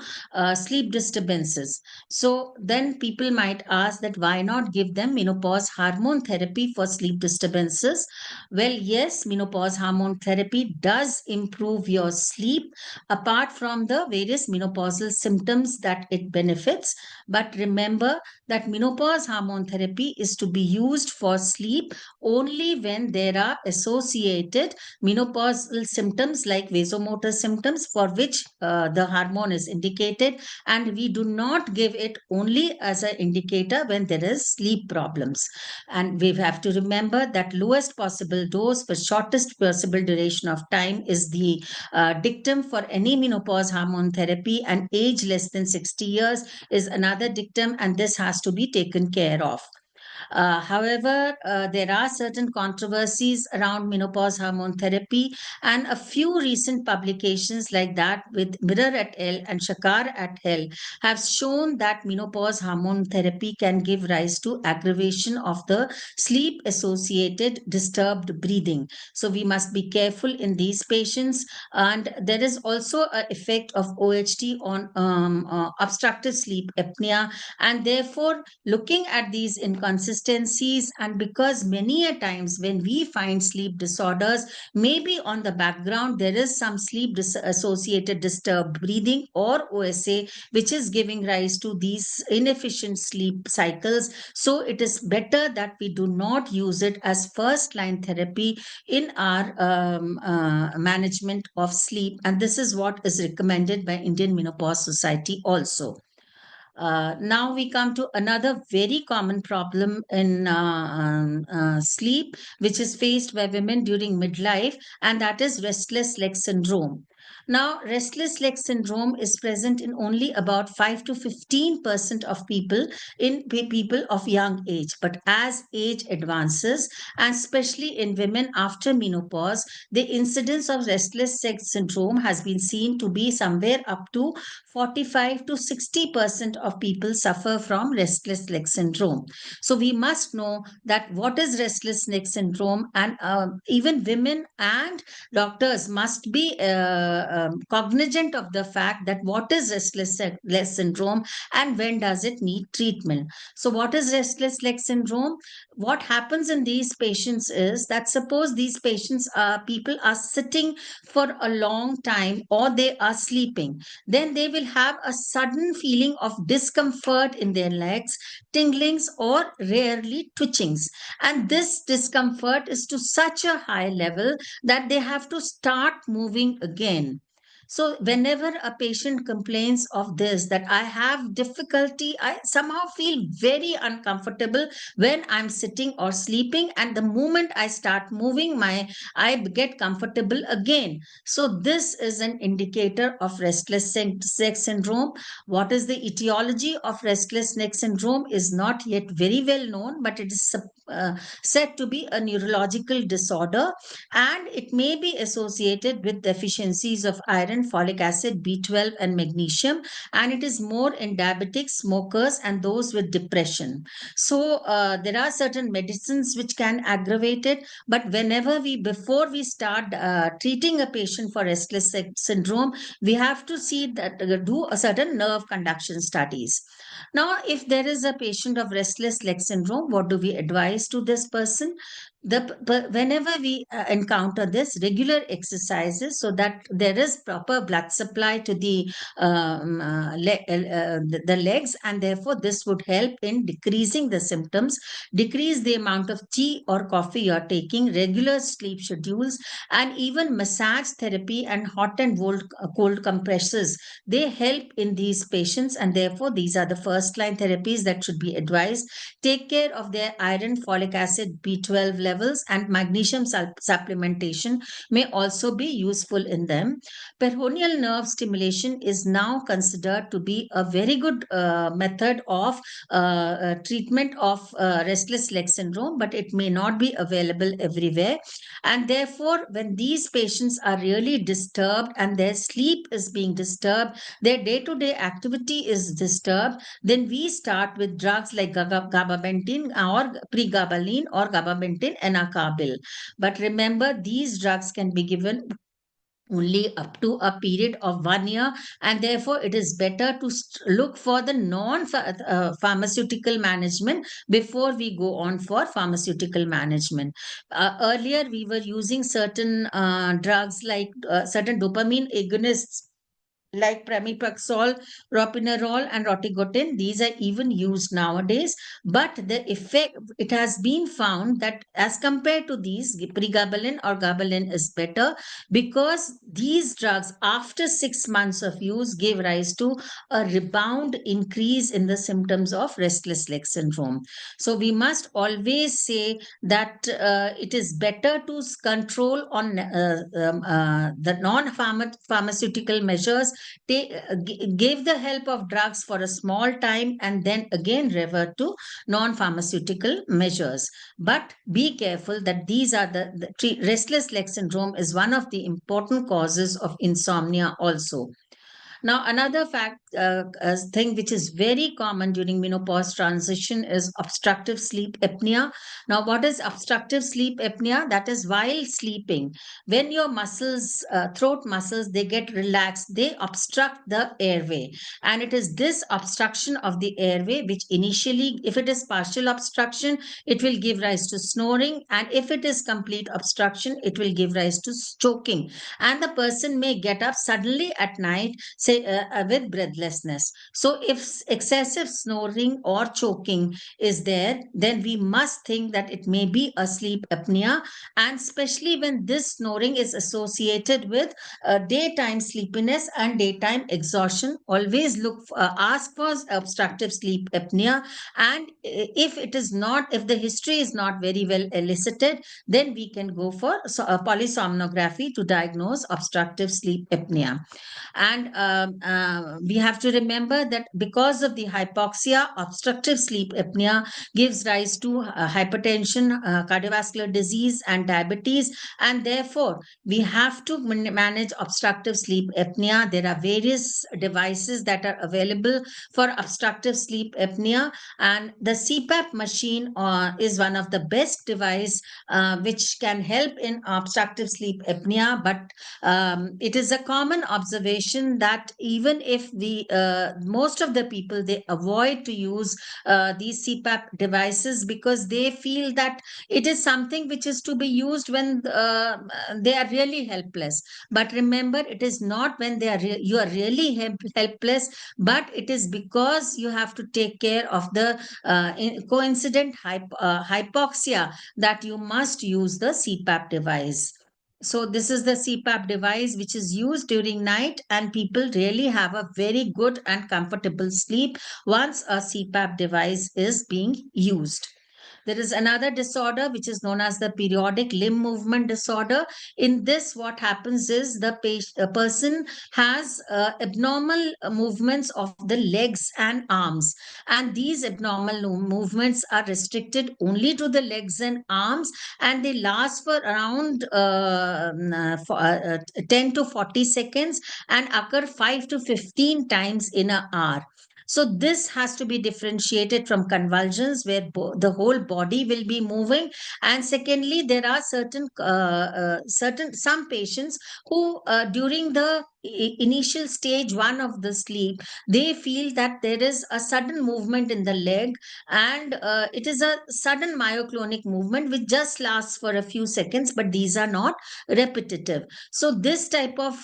sleep disturbances. So then people might ask that why not give them menopause hormone therapy for sleep disturbances? Well, yes, menopause hormone therapy does improve your sleep apart from the various menopausal symptoms that it benefits. But remember that menopause hormone therapy is to be used for sleep only when there are associated menopausal symptoms like vasomotor symptoms for which the hormone is indicated, and we do not give it only as an indicator when there is sleep problems. And we have to remember that lowest possible dose for shortest possible duration of time is the dictum for any menopause hormone therapy, and age less than 60 years is another dictum, and this has to be taken care of. However, there are certain controversies around menopause hormone therapy, and a few recent publications like that with Mirror et al. And Shakar et al. Have shown that menopause hormone therapy can give rise to aggravation of the sleep associated disturbed breathing. So we must be careful in these patients. And there is also an effect of OHT on obstructive sleep apnea, and therefore looking at these inconsistencies, and because many a times when we find sleep disorders, maybe on the background there is some sleep associated disturbed breathing or OSA, which is giving rise to these inefficient sleep cycles. So it is better that we do not use it as first line therapy in our management of sleep, and this is what is recommended by Indian Menopause Society also. Now we come to another very common problem in sleep, which is faced by women during midlife, and that is restless leg syndrome. Now, restless leg syndrome is present in only about 5 to 15% of people in people of young age. But as age advances, and especially in women after menopause, the incidence of restless leg syndrome has been seen to be somewhere up to 45 to 60% of people suffer from restless leg syndrome. So we must know that what is restless leg syndrome, and even women and doctors must be cognizant of the fact that what is restless leg syndrome and when does it need treatment. So what is restless leg syndrome? What happens in these patients is that suppose these patients are people are sitting for a long time or they are sleeping, then they will have a sudden feeling of discomfort in their legs, tinglings, or rarely twitchings. And this discomfort is to such a high level that they have to start moving again. So, whenever a patient complains of this, that I have difficulty, I somehow feel very uncomfortable when I'm sitting or sleeping, and the moment I start moving, I get comfortable again. So, this is an indicator of restless leg syndrome. What is the etiology of restless leg syndrome is not yet very well known, but it is said to be a neurological disorder, and it may be associated with deficiencies of iron, folic acid, B12, and magnesium, and it is more in diabetic smokers and those with depression. So there are certain medicines which can aggravate it, but whenever before we start treating a patient for restless leg syndrome, we have to see that do a certain nerve conduction studies. Now, if there is a patient of restless leg syndrome, what do we advise to this person? Whenever we encounter this, regular exercises so that there is proper blood supply to the legs, and therefore this would help in decreasing the symptoms, decrease the amount of tea or coffee you're taking, regular sleep schedules, and even massage therapy and hot and cold compresses. They help in these patients, and therefore these are the first line therapies that should be advised. Take care of their iron, folic acid, B12 levels, and magnesium supplementation may also be useful in them. Peroneal nerve stimulation is now considered to be a very good method of treatment of restless leg syndrome, but it may not be available everywhere. And therefore, when these patients are really disturbed and their sleep is being disturbed, their day to day activity is disturbed, then we start with drugs like gabapentin or pregabalin or gabapentin enacarbil. But remember, these drugs can be given only up to a period of 1 year, and therefore it is better to look for the non pharmaceutical management before we go on for pharmaceutical management. Earlier we were using certain drugs like certain dopamine agonists like pramipexole, ropinirole, and rotigotin. These are even used nowadays. But the effect, it has been found that as compared to these, pregabalin or gabalin is better because these drugs, after 6 months of use, give rise to a rebound increase in the symptoms of restless leg syndrome. So we must always say that it is better to control on the non-pharmaceutical measures, give the help of drugs for a small time, and then again revert to non-pharmaceutical measures. But be careful that these are restless leg syndrome is one of the important causes of insomnia also. Now, another thing which is very common during menopause transition is obstructive sleep apnea. Now, what is obstructive sleep apnea? That is while sleeping, when your muscles, throat muscles, they get relaxed, they obstruct the airway. And it is this obstruction of the airway which initially, if it is partial obstruction, it will give rise to snoring. And if it is complete obstruction, it will give rise to choking. And the person may get up suddenly at night, say with breathlessness. So if excessive snoring or choking is there, then we must think that it may be a sleep apnea, and especially when this snoring is associated with daytime sleepiness and daytime exhaustion, always ask for obstructive sleep apnea. And if it is not, if the history is not very well elicited, then we can go for polysomnography to diagnose obstructive sleep apnea. And we have to remember that because of the hypoxia, obstructive sleep apnea gives rise to hypertension, cardiovascular disease, and diabetes. And therefore, we have to manage obstructive sleep apnea. There are various devices that are available for obstructive sleep apnea. And the CPAP machine is one of the best device which can help in obstructive sleep apnea. But it is a common observation that even if most of the people, they avoid to use these CPAP devices because they feel that it is something which is to be used when they are really helpless. But remember, it is not when you are really helpless, but it is because you have to take care of the coincident hypoxia that you must use the CPAP device. So this is the CPAP device which is used during night, and people really have a very good and comfortable sleep once a CPAP device is being used. There is another disorder which is known as the periodic limb movement disorder. In this, what happens is a person has abnormal movements of the legs and arms, and these abnormal movements are restricted only to the legs and arms, and they last for around 10 to 40 seconds and occur 5 to 15 times in an hour. So this has to be differentiated from convulsions where the whole body will be moving. And secondly, there are some patients who during the initial stage 1 of the sleep, they feel that there is a sudden movement in the leg, and it is a sudden myoclonic movement which just lasts for a few seconds, but these are not repetitive. So this type of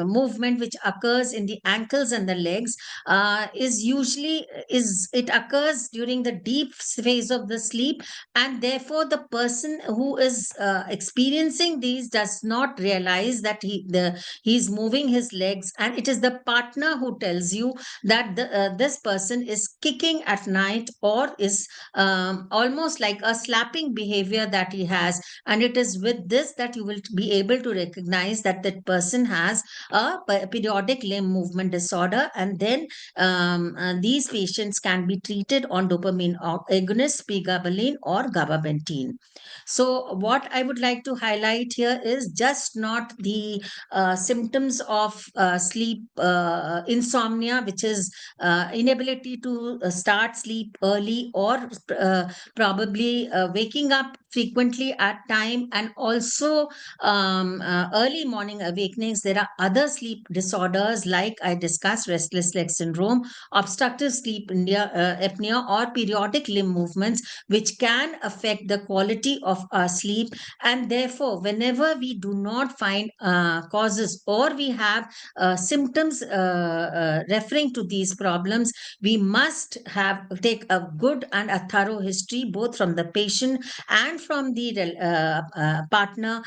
movement which occurs in the ankles and the legs it occurs during the deep phase of the sleep, and therefore the person who is experiencing these does not realize that he's moving his legs, and it is the partner who tells you that this person is kicking at night, or is almost like a slapping behavior that he has. And it is with this that you will be able to recognize that that person has a periodic limb movement disorder. And then these patients can be treated on dopamine agonist, pregabalin or gabapentin. So what I would like to highlight here is just not the symptoms of sleep insomnia, which is inability to start sleep early, or probably waking up frequently at time, and also early morning awakenings. There are other sleep disorders, like I discussed, restless leg syndrome, obstructive sleep apnea, or periodic limb movements, which can affect the quality of our sleep. And therefore, whenever we do not find causes, or we have symptoms referring to these problems, we must take a good and a thorough history, both from the patient and from the partner,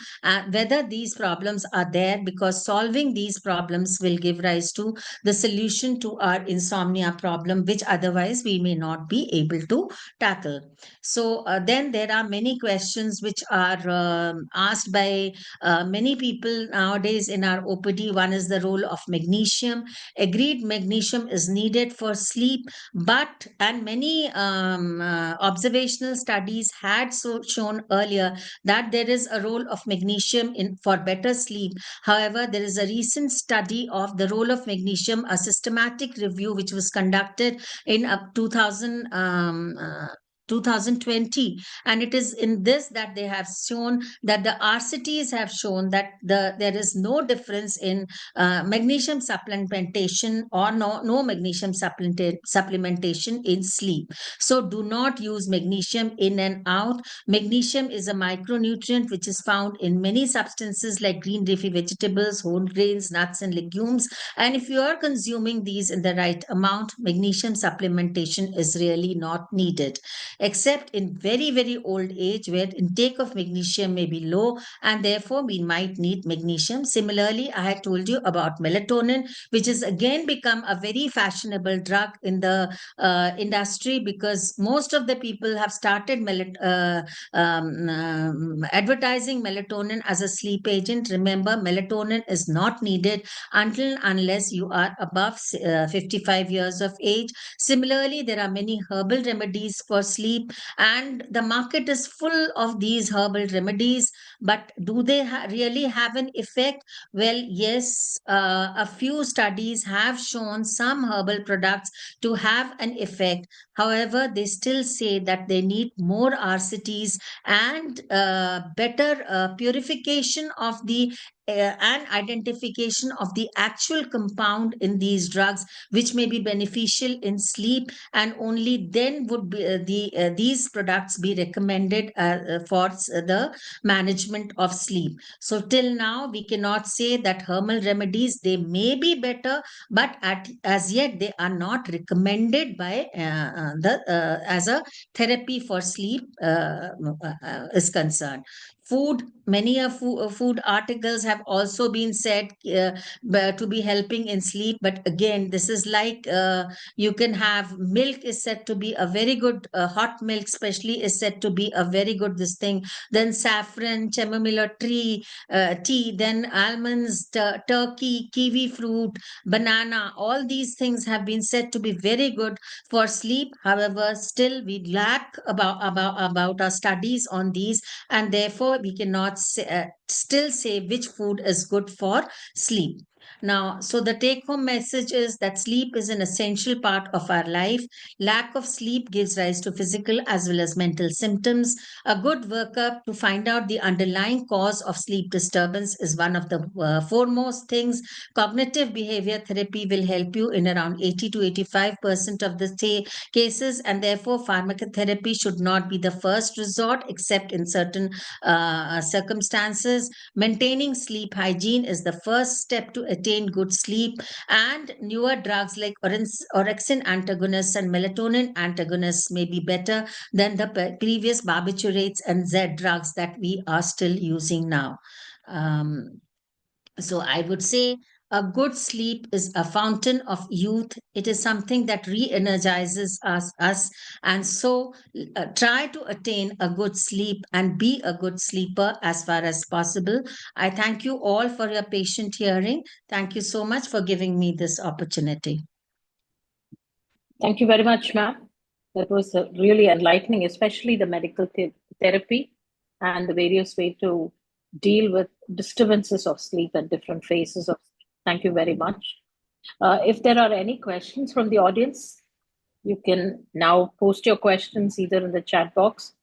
whether these problems are there, because solving these problems will give rise to the solution to our insomnia problem, which otherwise we may not be able to tackle. So then there are many questions which are asked by many people nowadays in our OPD. One is the role of magnesium. Agreed, magnesium is needed for sleep, but and many observational studies had shown earlier that there is a role of magnesium in for better sleep. However, there is a recent study of the role of magnesium, a systematic review which was conducted in 2020, and it is in this that they have shown that the RCTs have shown that there is no difference in magnesium supplementation, or no magnesium supplementation in sleep. So do not use magnesium in and out. Magnesium is a micronutrient which is found in many substances like green leafy vegetables, whole grains, nuts, and legumes. And if you are consuming these in the right amount, magnesium supplementation is really not needed, except in very, very old age, where intake of magnesium may be low, and therefore we might need magnesium. Similarly, I had told you about melatonin, which has again become a very fashionable drug in the industry, because most of the people have started advertising melatonin as a sleep agent. Remember, melatonin is not needed unless you are above 55 years of age. Similarly, there are many herbal remedies for sleep, and the market is full of these herbal remedies. But do they really have an effect? Well, yes, a few studies have shown some herbal products to have an effect. However, they still say that they need more RCTs and better purification of the and identification of the actual compound in these drugs, which may be beneficial in sleep, and only then would be these products be recommended for the management of sleep. So till now, we cannot say that herbal remedies, they may be better, but as yet they are not recommended by the as a therapy for sleep is concerned. Food, many food articles have also been said to be helping in sleep, but again, this is like you can have milk is said to be a very good hot milk especially is said to be a very good this thing. Then saffron, chamomile tea, then almonds, turkey, kiwi fruit, banana, all these things have been said to be very good for sleep. However, still we lack about our studies on these, and therefore we cannot still say which food is good for sleep. Now, so the take home message is that sleep is an essential part of our life. Lack of sleep gives rise to physical as well as mental symptoms. A good workup to find out the underlying cause of sleep disturbance is one of the foremost things. Cognitive behavior therapy will help you in around 80 to 85% of the cases, and therefore pharmacotherapy should not be the first resort except in certain circumstances. Maintaining sleep hygiene is the first step to attain good sleep, and newer drugs like orexin antagonists and melatonin antagonists may be better than the previous barbiturates and Z drugs that we are still using now. So I would say a good sleep is a fountain of youth. It is something that re-energizes us. And so try to attain a good sleep and be a good sleeper as far as possible. I thank you all for your patient hearing. Thank you so much for giving me this opportunity. Thank you very much, ma'am. That was really enlightening, especially the medical therapy and the various way to deal with disturbances of sleep and different phases of sleep. Thank you very much. If there are any questions from the audience, you can now post your questions either in the chat box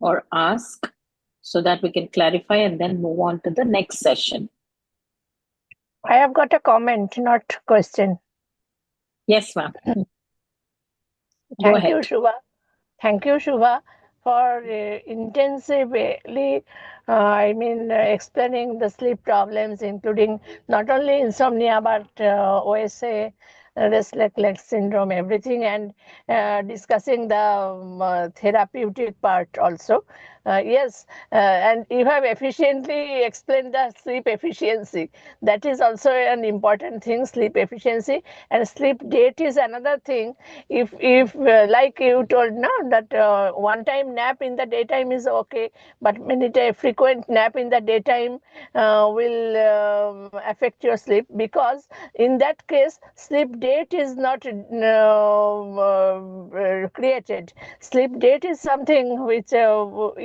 or ask so that we can clarify and then move on to the next session. I have got a comment, not question. Yes, ma'am. Go Thank you, ahead. Shubha. Thank you, Shubha, for intensively, explaining the sleep problems, including not only insomnia but OSA, restless leg syndrome, everything, and discussing the therapeutic part also. Yes, and you have efficiently explained the sleep efficiency. That is also an important thing, sleep efficiency. And sleep date is another thing. If like you told now that one time nap in the daytime is okay, but many frequent nap in the daytime will affect your sleep, because in that case sleep date is not created. Sleep date is something which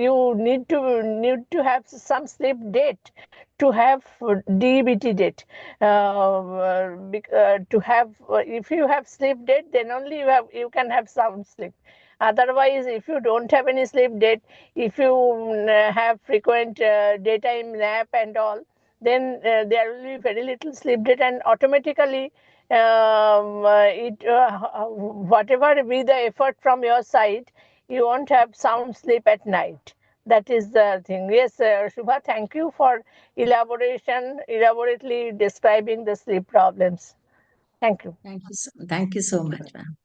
you need to have some sleep date to have DBT date. To have, if you have sleep date, then only you can have sound sleep. Otherwise, if you don't have any sleep date, if you have frequent daytime nap and all, then there will be very little sleep date, and automatically whatever be the effort from your side, you won't have sound sleep at night. That is the thing. Yes, Shubha, thank you for elaborately describing the sleep problems. Thank you. Thank you so much, ma'am.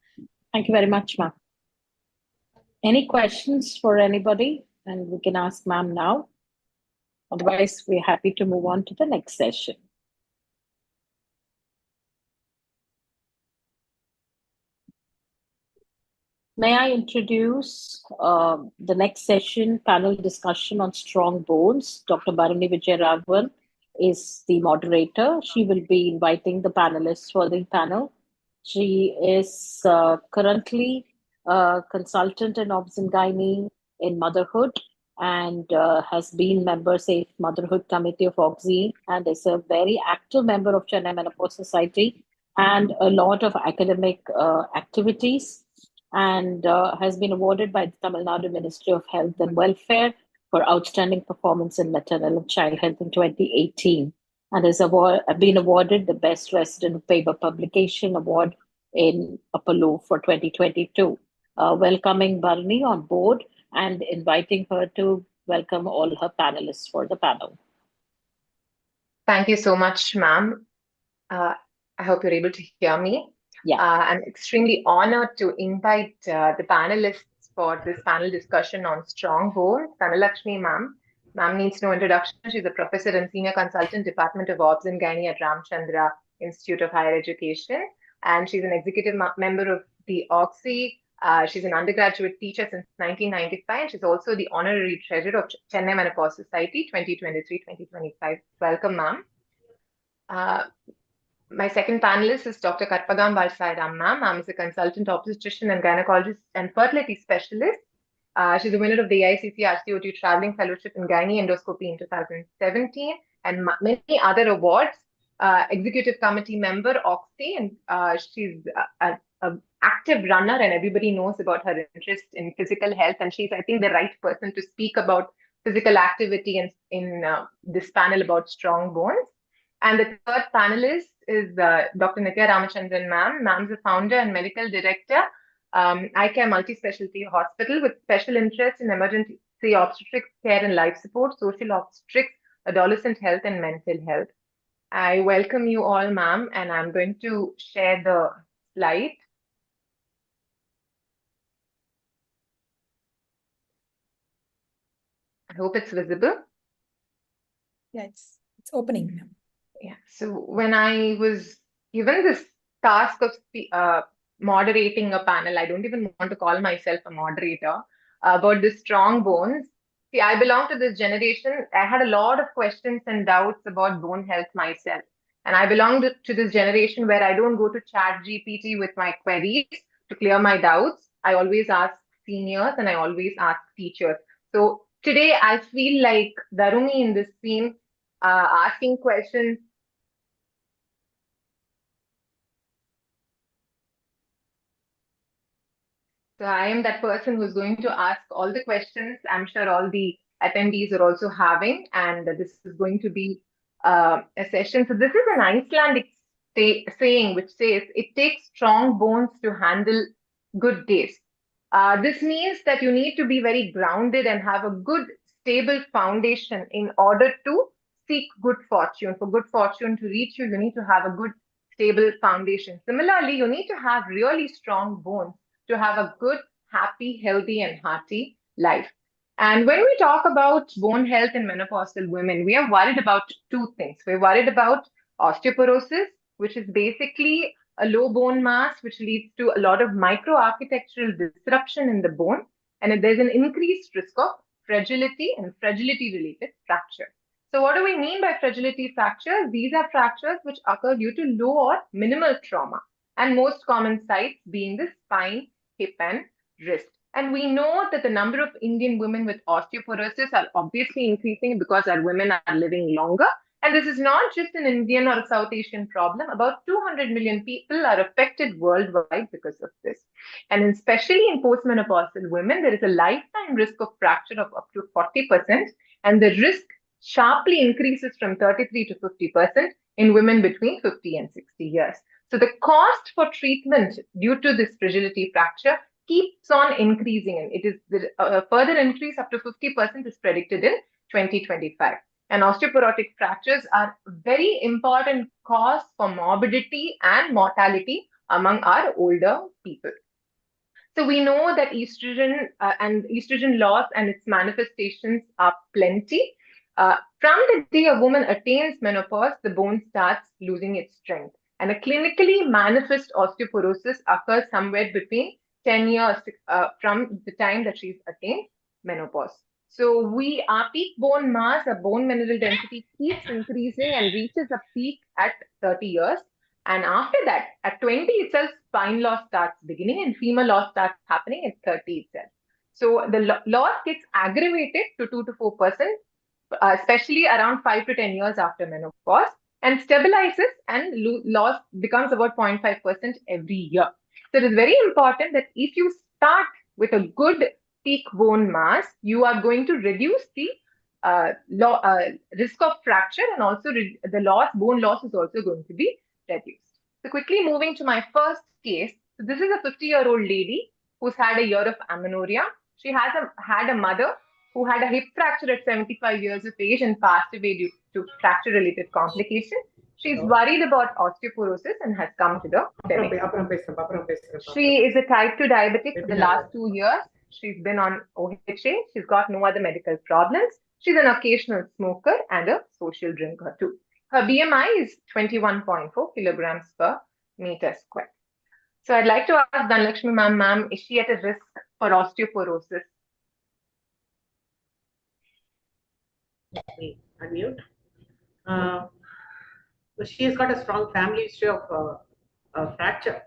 Thank you very much, ma'am. Any questions for anybody? And we can ask ma'am now. Otherwise, we're happy to move on to the next session. May I introduce the next session, panel discussion on strong bones. Dr. Bharani Vijayaraghavan is the moderator. She will be inviting the panelists for the panel. She is currently a consultant in obs and gynae in motherhood and has been member Safe Motherhood Committee of OGSI and is a very active member of Chennai Menopause Society and a lot of academic activities, and has been awarded by the Tamil Nadu Ministry of Health and Welfare for outstanding performance in maternal and child health in 2018, and has been awarded the Best Resident Paper Publication Award in Apollo for 2022. Welcoming Bharani on board and inviting her to welcome all her panelists for the panel. Thank you so much, ma'am. I hope you're able to hear me. Yeah. I'm extremely honored to invite the panelists for this panel discussion on strong bones. Dhanalakshmi, ma'am. Ma'am needs no introduction. She's a professor and senior consultant, Department of Obs and Gynae at Ramchandra Institute of Higher Education. And she's an executive member of the OGSI. She's an undergraduate teacher since 1995. She's also the honorary treasurer of Chennai Menopause Society 2023-2025. Welcome, ma'am. My second panelist is Dr. Karpagam Balsairam, ma'am. Ma'am is a consultant obstetrician and gynecologist and fertility specialist. She's a winner of the AICC RCOT Traveling Fellowship in Gynae Endoscopy in 2017 and many other awards. Executive Committee member, OXY, and she's an active runner, and everybody knows about her interest in physical health. And she's, I think, the right person to speak about physical activity in this panel about strong bones. And the third panelist is Dr. Nitya Ramachandran, ma'am. Ma'am is the founder and medical director, Eye Care Multi-Specialty Hospital with special interest in emergency obstetrics care and life support, social obstetrics, adolescent health, and mental health. I welcome you all, ma'am, and I'm going to share the slide. I hope it's visible. Yeah, it's opening now. Yeah. So when I was given this task of moderating a panel, I don't even want to call myself a moderator, about the strong bones. See, I belong to this generation. I had a lot of questions and doubts about bone health myself. And I belong to this generation where I don't go to Chat GPT with my queries to clear my doubts, I always ask seniors and I always ask teachers. So today I feel like Darumi in this scene, asking questions. So I am that person who's going to ask all the questions I'm sure all the attendees are also having, and this is going to be a session. So this is an Icelandic saying which says, "It takes strong bones to handle good days." This means that you need to be very grounded and have a good, stable foundation in order to seek good fortune. For good fortune to reach you, you need to have a good, stable foundation. Similarly, you need to have really strong bones to have a good, happy, healthy, and hearty life. And when we talk about bone health in menopausal women, we are worried about two things. We're worried about osteoporosis, which is basically a low bone mass, which leads to a lot of microarchitectural disruption in the bone. And there's an increased risk of fragility and fragility related fracture. So, what do we mean by fragility fractures? These are fractures which occur due to low or minimal trauma, and most common sites being the spine, hip, and wrist. And we know that the number of Indian women with osteoporosis are obviously increasing because our women are living longer. And this is not just an Indian or a South Asian problem. About 200 million people are affected worldwide because of this. And especially in postmenopausal women, there is a lifetime risk of fracture of up to 40%. And the risk sharply increases from 33 to 50% in women between 50 and 60 years. So the cost for treatment due to this fragility fracture keeps on increasing, and it is the further increase up to 50% is predicted in 2025. And osteoporotic fractures are very important cause for morbidity and mortality among our older people. So we know that estrogen and estrogen loss and its manifestations are plenty. From the day a woman attains menopause, the bone starts losing its strength. And a clinically manifest osteoporosis occurs somewhere between 10 years from the time that she's attained menopause. So our peak bone mass, our bone mineral density keeps increasing and reaches a peak at 30 years. And after that, at 20 itself, spine loss starts beginning and femur loss starts happening at 30 itself. So the loss gets aggravated to 2 to 4%, especially around 5 to 10 years after menopause, and stabilizes and loss becomes about 0.5% every year. So it is very important that if you start with a good peak bone mass, you are going to reduce the risk of fracture, and also the bone loss is also going to be reduced. So quickly moving to my first case. So this is a 50-year-old lady who's had a year of amenorrhea. She had a mother who had a hip fracture at 75 years of age and passed away due to fracture-related complication. She's worried about osteoporosis and has come to the clinic. She is a type 2 diabetic for the last 2 years. She's been on OHA. She's got no other medical problems. She's an occasional smoker and a social drinker too. Her BMI is 21.4 kilograms per meter square. So I'd like to ask Dhanlakshmi ma'am, is she at a risk for osteoporosis? Let me unmute. She has got a strong family history of fracture,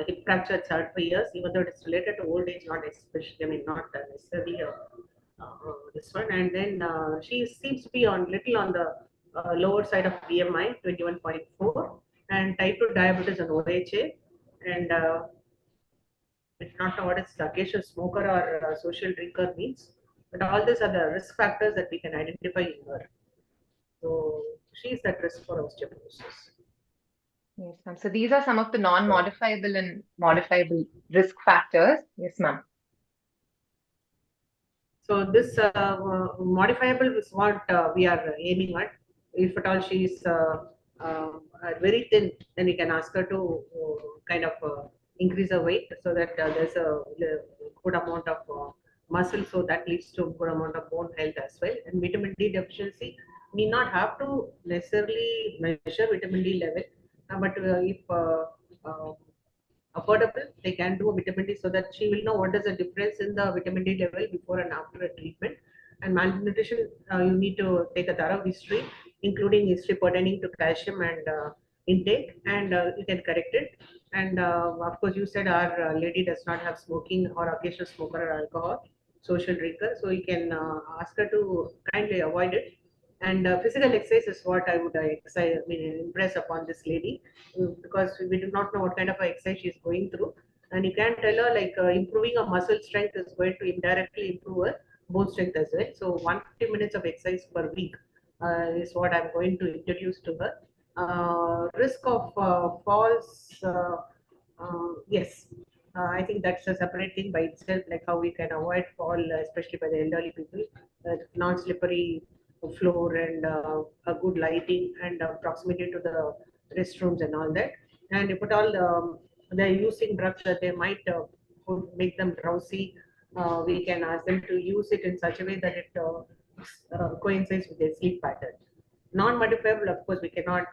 hip fracture at 75 years, even though it is related to old age, not especially, I mean, not necessarily this one. And then she seems to be little on the lower side of BMI, 21.4, and type 2 diabetes and OHA. And I do not know what is occasional smoker or social drinker means, but all these are the risk factors that we can identify in her. So she is at risk for osteoporosis. Yes, ma'am. So these are some of the non-modifiable and modifiable risk factors. Yes, ma'am. So this modifiable is what we are aiming at. If at all she is very thin, then we can ask her to kind of increase her weight so that there's a good amount of muscle, so that leads to good amount of bone health as well. And vitamin D deficiency, need not have to necessarily measure vitamin D level, but if affordable, they can do a vitamin D so that she will know what is the difference in the vitamin D level before and after a treatment. And malnutrition, you need to take a thorough history, including history pertaining to calcium and intake, and you can correct it. And of course, you said our lady does not have smoking or occasional smoker or alcohol, social drinker, so you can ask her to kindly avoid it. And physical exercise is what I would impress upon this lady, because we do not know what kind of exercise she's going through, and you can tell her like improving her muscle strength is going to indirectly improve her bone strength as well. So 150 minutes of exercise per week is what I'm going to introduce to her. Risk of falls, yes. I think that's a separate thing by itself, like how we can avoid fall, especially by the elderly people. Non-slippery floor and a good lighting and proximity to the restrooms and all that. And if at all they're using drugs that they might would make them drowsy, we can ask them to use it in such a way that it coincides with their sleep pattern. Non-modifiable, of course, we cannot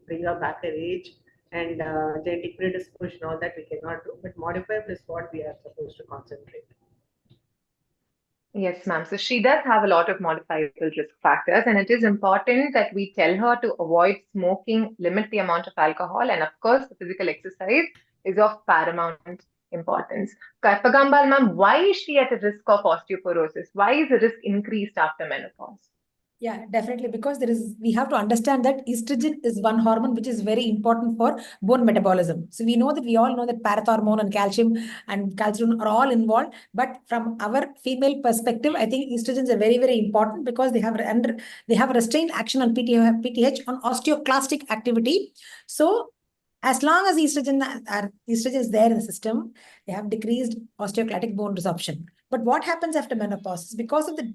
bring her back her age, and genetic predisposition, all that we cannot do. But modifiable is what we are supposed to concentrate. Yes, ma'am. So she does have a lot of modifiable risk factors, and it is important that we tell her to avoid smoking, limit the amount of alcohol, and of course, the physical exercise is of paramount importance. Karpagambal, ma'am, why is she at a risk of osteoporosis? Why is the risk increased after menopause? Yeah, definitely. Because we have to understand that estrogen is one hormone which is very important for bone metabolism. So we all know that parathormone and calcium are all involved. But from our female perspective, I think estrogens are very, very important because they have restrained action on PTH on osteoclastic activity. So as long as estrogen is there in the system, they have decreased osteoclastic bone resorption. But what happens after menopause is because of the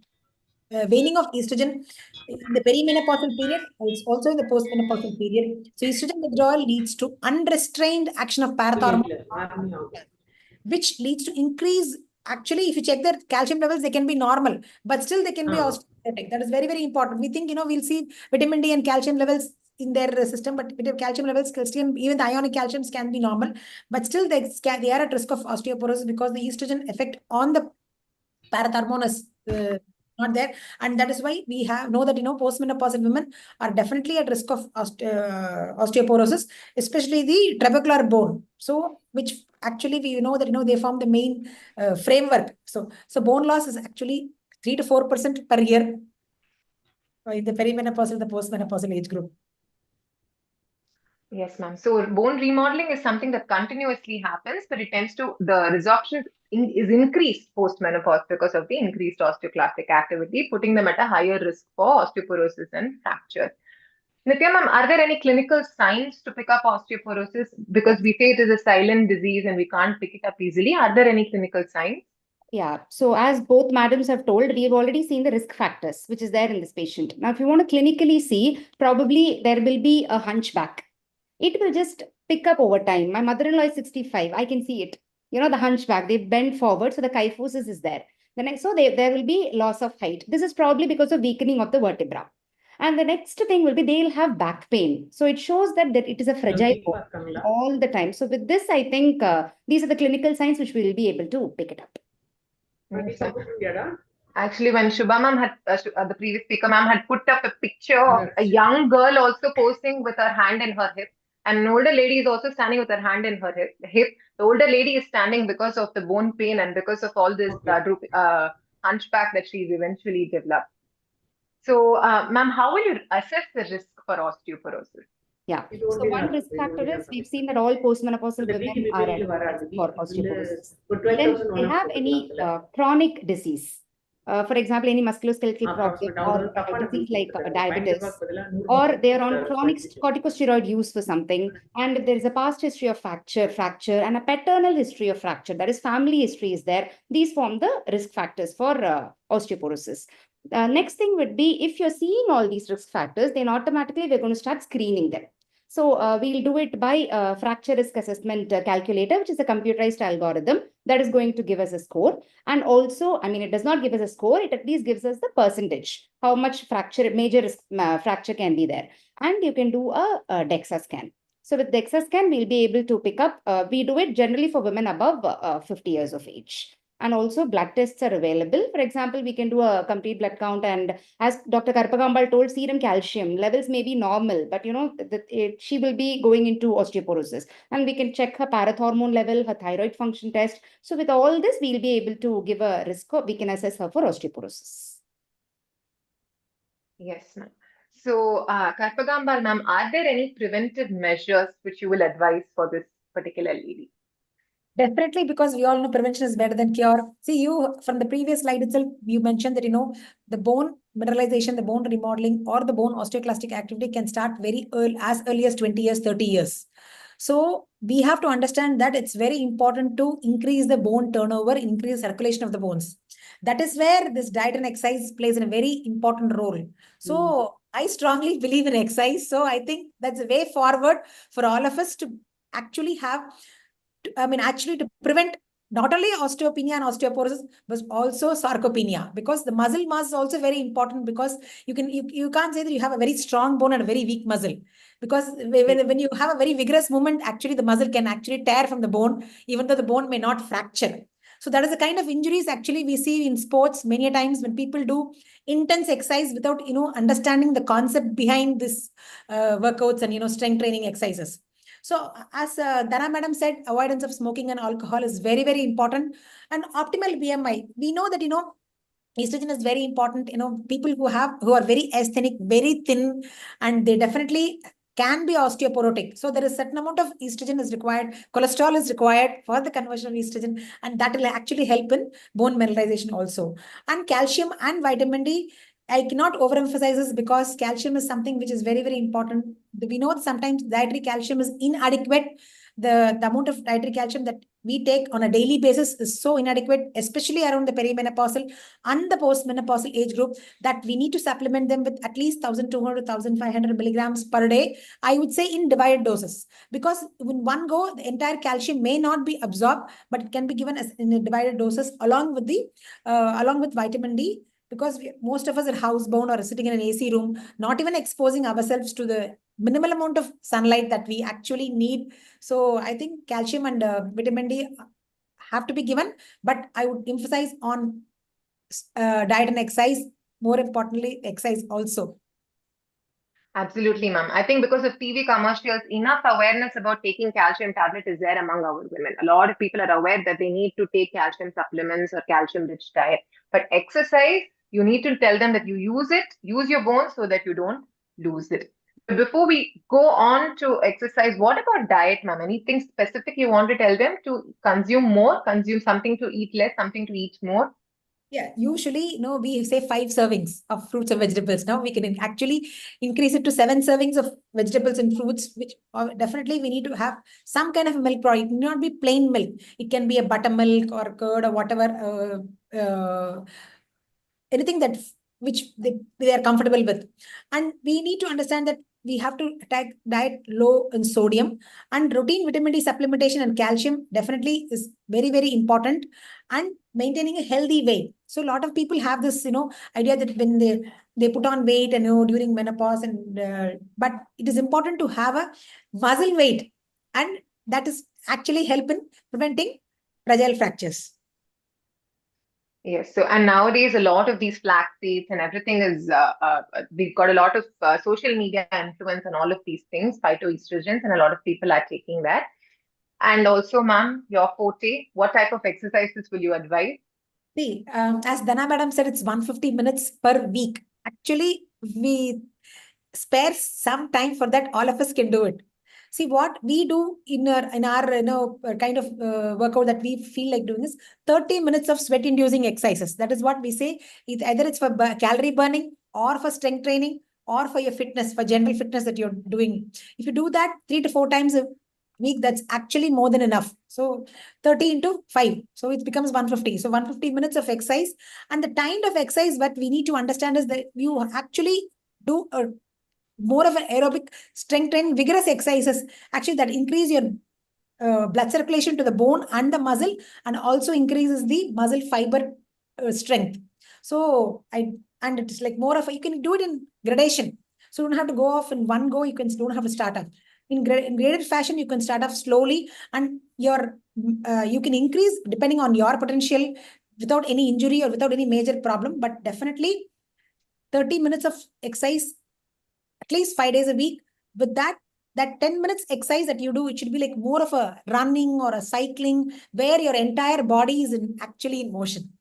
waning of estrogen in the perimenopausal period, it's also in the postmenopausal period. So estrogen withdrawal leads to unrestrained action of parathormone, which leads to increase. Actually, if you check their calcium levels, they can be normal, but still they can be osteoporotic. That is very, very important. We think, we'll see vitamin D and calcium levels in their system, but with calcium levels, still, even the ionic calciums can be normal, but still they are at risk of osteoporosis because the estrogen effect on the parathormone is not there, and that is why we know that postmenopausal women are definitely at risk of osteoporosis, especially the trabecular bone. So, which actually we know that they form the main framework. So bone loss is actually 3 to 4% per year in the perimenopausal, the postmenopausal age group. Yes, ma'am. So bone remodeling is something that continuously happens, but the resorption is increased post-menopause because of the increased osteoclastic activity, putting them at a higher risk for osteoporosis and fracture. Nitya, ma'am, are there any clinical signs to pick up osteoporosis? Because we say it is a silent disease and we can't pick it up easily. Are there any clinical signs? Yeah. So as both madams have told, we've already seen the risk factors, which is there in this patient. Now, if you want to clinically see, probably there will be a hunchback. It will just pick up over time. My mother-in-law is 65. I can see it. The hunchback, they bend forward. So the kyphosis is there. There will be loss of height. This is probably because of weakening of the vertebra. And the next thing will be they'll have back pain. So it shows that it is a fragile bone all the time. So with this, I think these are the clinical signs which we will be able to pick it up. Actually, when Shubha ma'am had, the previous speaker ma'am had put up a picture of a young girl also posing with her hand in her hip, and an older lady is also standing with her hand in her hip. The older lady is standing because of the bone pain and because of all this hunchback that she's eventually developed. So, ma'am, how will you assess the risk for osteoporosis? Yeah. So one risk factor is we've seen that all postmenopausal women are at risk for osteoporosis. Then they have any chronic disease. For example, any musculoskeletal problem or a disease like diabetes, or they are on chronic corticosteroid use for something, and if there is a past history of fracture, and a paternal history of fracture, that is family history is there, these form the risk factors for osteoporosis. Next thing would be if you're seeing all these risk factors, then automatically we're going to start screening them. So we'll do it by fracture risk assessment calculator, which is a computerized algorithm that is going to give us a score. And also, it does not give us a score. It at least gives us the percentage, how much major risk fracture can be there. And you can do a DEXA scan. So with DEXA scan, we'll be able to pick up, we do it generally for women above 50 years of age. and also blood tests are available. For example, we can do a complete blood count, and as Dr. Karpagambal told, serum calcium levels may be normal, but she will be going into osteoporosis, and we can check her parathormone level, her thyroid function test. So with all this, we'll be able to give a risk, we can assess her for osteoporosis. Yes, ma'am. So, Karpagambal, ma'am, are there any preventive measures which you will advise for this particular lady? Definitely, because we all know prevention is better than cure. See, you from the previous slide itself, you mentioned that the bone mineralization, the bone remodeling, or the bone osteoclastic activity can start very early, as early as 20 years, 30 years. So we have to understand that it's very important to increase the bone turnover, increase circulation of the bones. That is where this diet and exercise plays a very important role. So I strongly believe in exercise. So I think that's a way forward for all of us to actually actually to prevent not only osteopenia and osteoporosis, but also sarcopenia, because the muscle mass is also very important, because you can't say that you have a very strong bone and a very weak muscle, because when you have a very vigorous movement, actually the muscle can actually tear from the bone, even though the bone may not fracture. So that is the kind of injuries actually we see in sports many times when people do intense exercise without understanding the concept behind this workouts and strength training exercises. So as Dana madam said, avoidance of smoking and alcohol is very, very important. And optimal BMI. We know that, estrogen is very important. People who are very asthenic, very thin, and they definitely can be osteoporotic. So there is a certain amount of estrogen is required. Cholesterol is required for the conversion of estrogen, and that will actually help in bone mineralization also. And calcium and vitamin D, I cannot overemphasize this, because calcium is something which is very, very important. We know that sometimes dietary calcium is inadequate. The amount of dietary calcium that we take on a daily basis is so inadequate, especially around the perimenopausal and the postmenopausal age group, that we need to supplement them with at least 1,200 to 1,500 milligrams per day. I would say in divided doses, because in one go, the entire calcium may not be absorbed, but it can be given as in divided doses along with vitamin D, because most of us are housebound or sitting in an AC room, not even exposing ourselves to the minimal amount of sunlight that we actually need. So I think calcium and vitamin D have to be given, but I would emphasize on diet and exercise. More importantly, exercise also. Absolutely, ma'am. I think because of TV commercials, enough awareness about taking calcium tablet is there among our women. A lot of people are aware that they need to take calcium supplements or calcium-rich diet. But exercise, you need to tell them that you use your bones so that you don't lose it. But before we go on to exercise, what about diet, ma'am? Anything specific you want to tell them to consume more, consume something to eat less, something to eat more? Yeah, usually, we say 5 servings of fruits and vegetables. Now we can actually increase it to 7 servings of vegetables and fruits, which definitely we need to have some kind of milk product. It need not be plain milk. It can be a buttermilk or curd or whatever, anything that which they are comfortable with. And we need to understand that we have to attack diet low in sodium, and routine vitamin D supplementation and calcium definitely is very, very important, and maintaining a healthy weight. So a lot of people have this, idea that when they put on weight and, during menopause, and but it is important to have a muscle weight, and that is actually help in preventing fragile fractures. Yes. So, and nowadays, a lot of these flax seeds and everything is, we've got a lot of social media influence and all of these things, phytoestrogens, and a lot of people are taking that. And also, ma'am, your forte, what type of exercises will you advise? See, as Dana madam said, it's 150 minutes per week. Actually, we spare some time for that. All of us can do it. See, what we do in our kind of workout that we feel like doing is 30 minutes of sweat inducing exercises. That is what we say. Either it's for calorie burning, or for strength training, or for your fitness, for general fitness that you're doing. If you do that 3 to 4 times a week, that's actually more than enough. So 30 into 5. So it becomes 150. So 150 minutes of exercise. And the kind of exercise what we need to understand is that you actually do a more of an aerobic strength training, vigorous exercises, actually that increase your blood circulation to the bone and the muscle, and also increases the muscle fiber strength. So and it's like more of you can do it in gradation. So you don't have to go off in one go. Don't have to start off in graded fashion. You can start off slowly, and your you can increase depending on your potential without any injury or without any major problem, but definitely 30 minutes of exercise at least 5 days a week. With that 10 minutes exercise that you do, it should be like more of a running or a cycling where your entire body is actually in motion.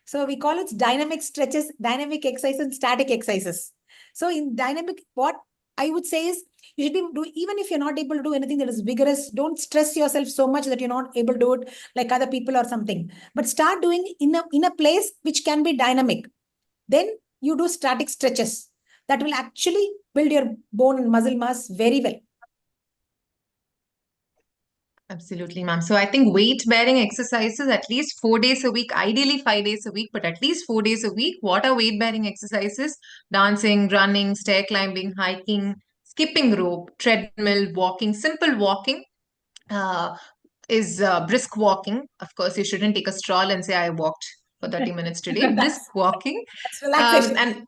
So we call it dynamic stretches, dynamic exercise, and static exercises. So in dynamic, what I would say is you should be do even if you're not able to do anything that is vigorous, don't stress yourself so much that you're not able to do it like other people or something. But start doing in a place which can be dynamic. Then you do static stretches that will actually build your bone and muscle mass very well. Absolutely, ma'am. So I think weight bearing exercises at least 4 days a week, ideally 5 days a week, but at least 4 days a week. What are weight bearing exercises? Dancing, running, stair climbing, hiking, skipping rope, treadmill, walking, simple walking. Is brisk walking. Of course, you shouldn't take a stroll and say, I walked for 30 minutes today. Brisk walking. That's relaxation. And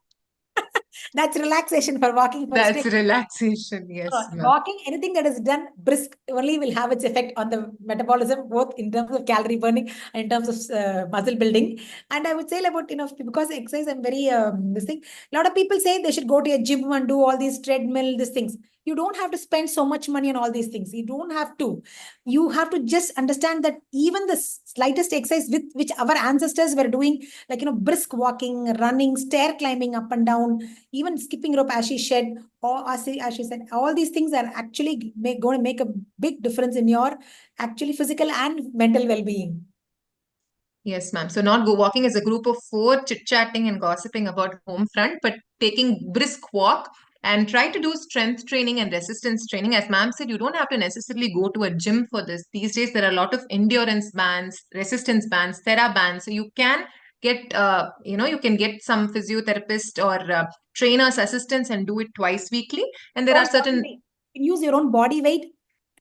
That's relaxation for walking for that's stay. relaxation. Yes, ma'am. Walking, anything that is done brisk only will have its effect on the metabolism, both in terms of calorie burning and in terms of muscle building. And I would say about, because exercise, I'm very, this thing, a lot of people say they should go to a gym and do all these treadmill, these things. You don't have to spend so much money on all these things. You don't have to. You have to just understand that even the slightest exercise with which our ancestors were doing, like, brisk walking, running, stair climbing up and down, even skipping rope, as she said, or as she said, all these things are actually going to make a big difference in your actually physical and mental well-being. Yes, ma'am. So not go walking as a group of four, chit-chatting and gossiping about home front, but taking brisk walk and try to do strength training and resistance training. As ma'am said, you don't have to necessarily go to a gym for this. These days, there are a lot of endurance bands, resistance bands, thera bands. So you can get, you can get some physiotherapist or trainer's assistance and do it twice weekly. And there are certain... Use your own body weight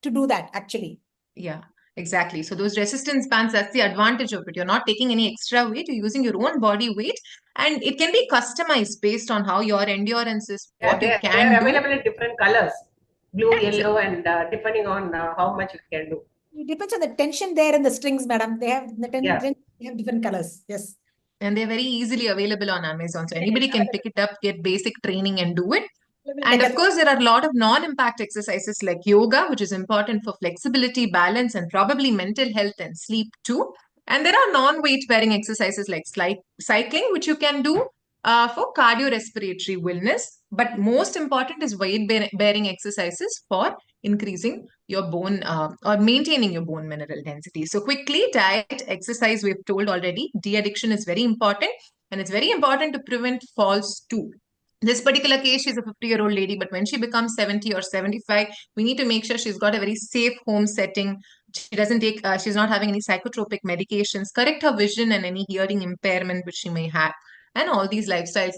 to do that, actually. Yeah. Exactly. So those resistance bands, that's the advantage of it. You're not taking any extra weight, you're using your own body weight, and it can be customized based on how your endurance is, what you they can are do. available in different colors, blue, That's yellow, and depending on how much you can do. It depends on the tension there in the strings, madam. They have Yeah. they have different colors. Yes. And they're very easily available on Amazon. So anybody can pick it up, get basic training and do it. And of course, there are a lot of non-impact exercises like yoga, which is important for flexibility, balance, and probably mental health and sleep too. And there are non-weight bearing exercises like cycling, which you can do for cardiorespiratory wellness. But most important is weight bearing exercises for increasing your bone or maintaining your bone mineral density. So quickly, diet, exercise, we've told already. De-addiction is very important, and it's very important to prevent falls too. This particular case, she's a 50-year-old lady, but when she becomes 70 or 75, we need to make sure she's got a very safe home setting. She doesn't take, she's not having any psychotropic medications, correct her vision and any hearing impairment which she may have. And all these lifestyle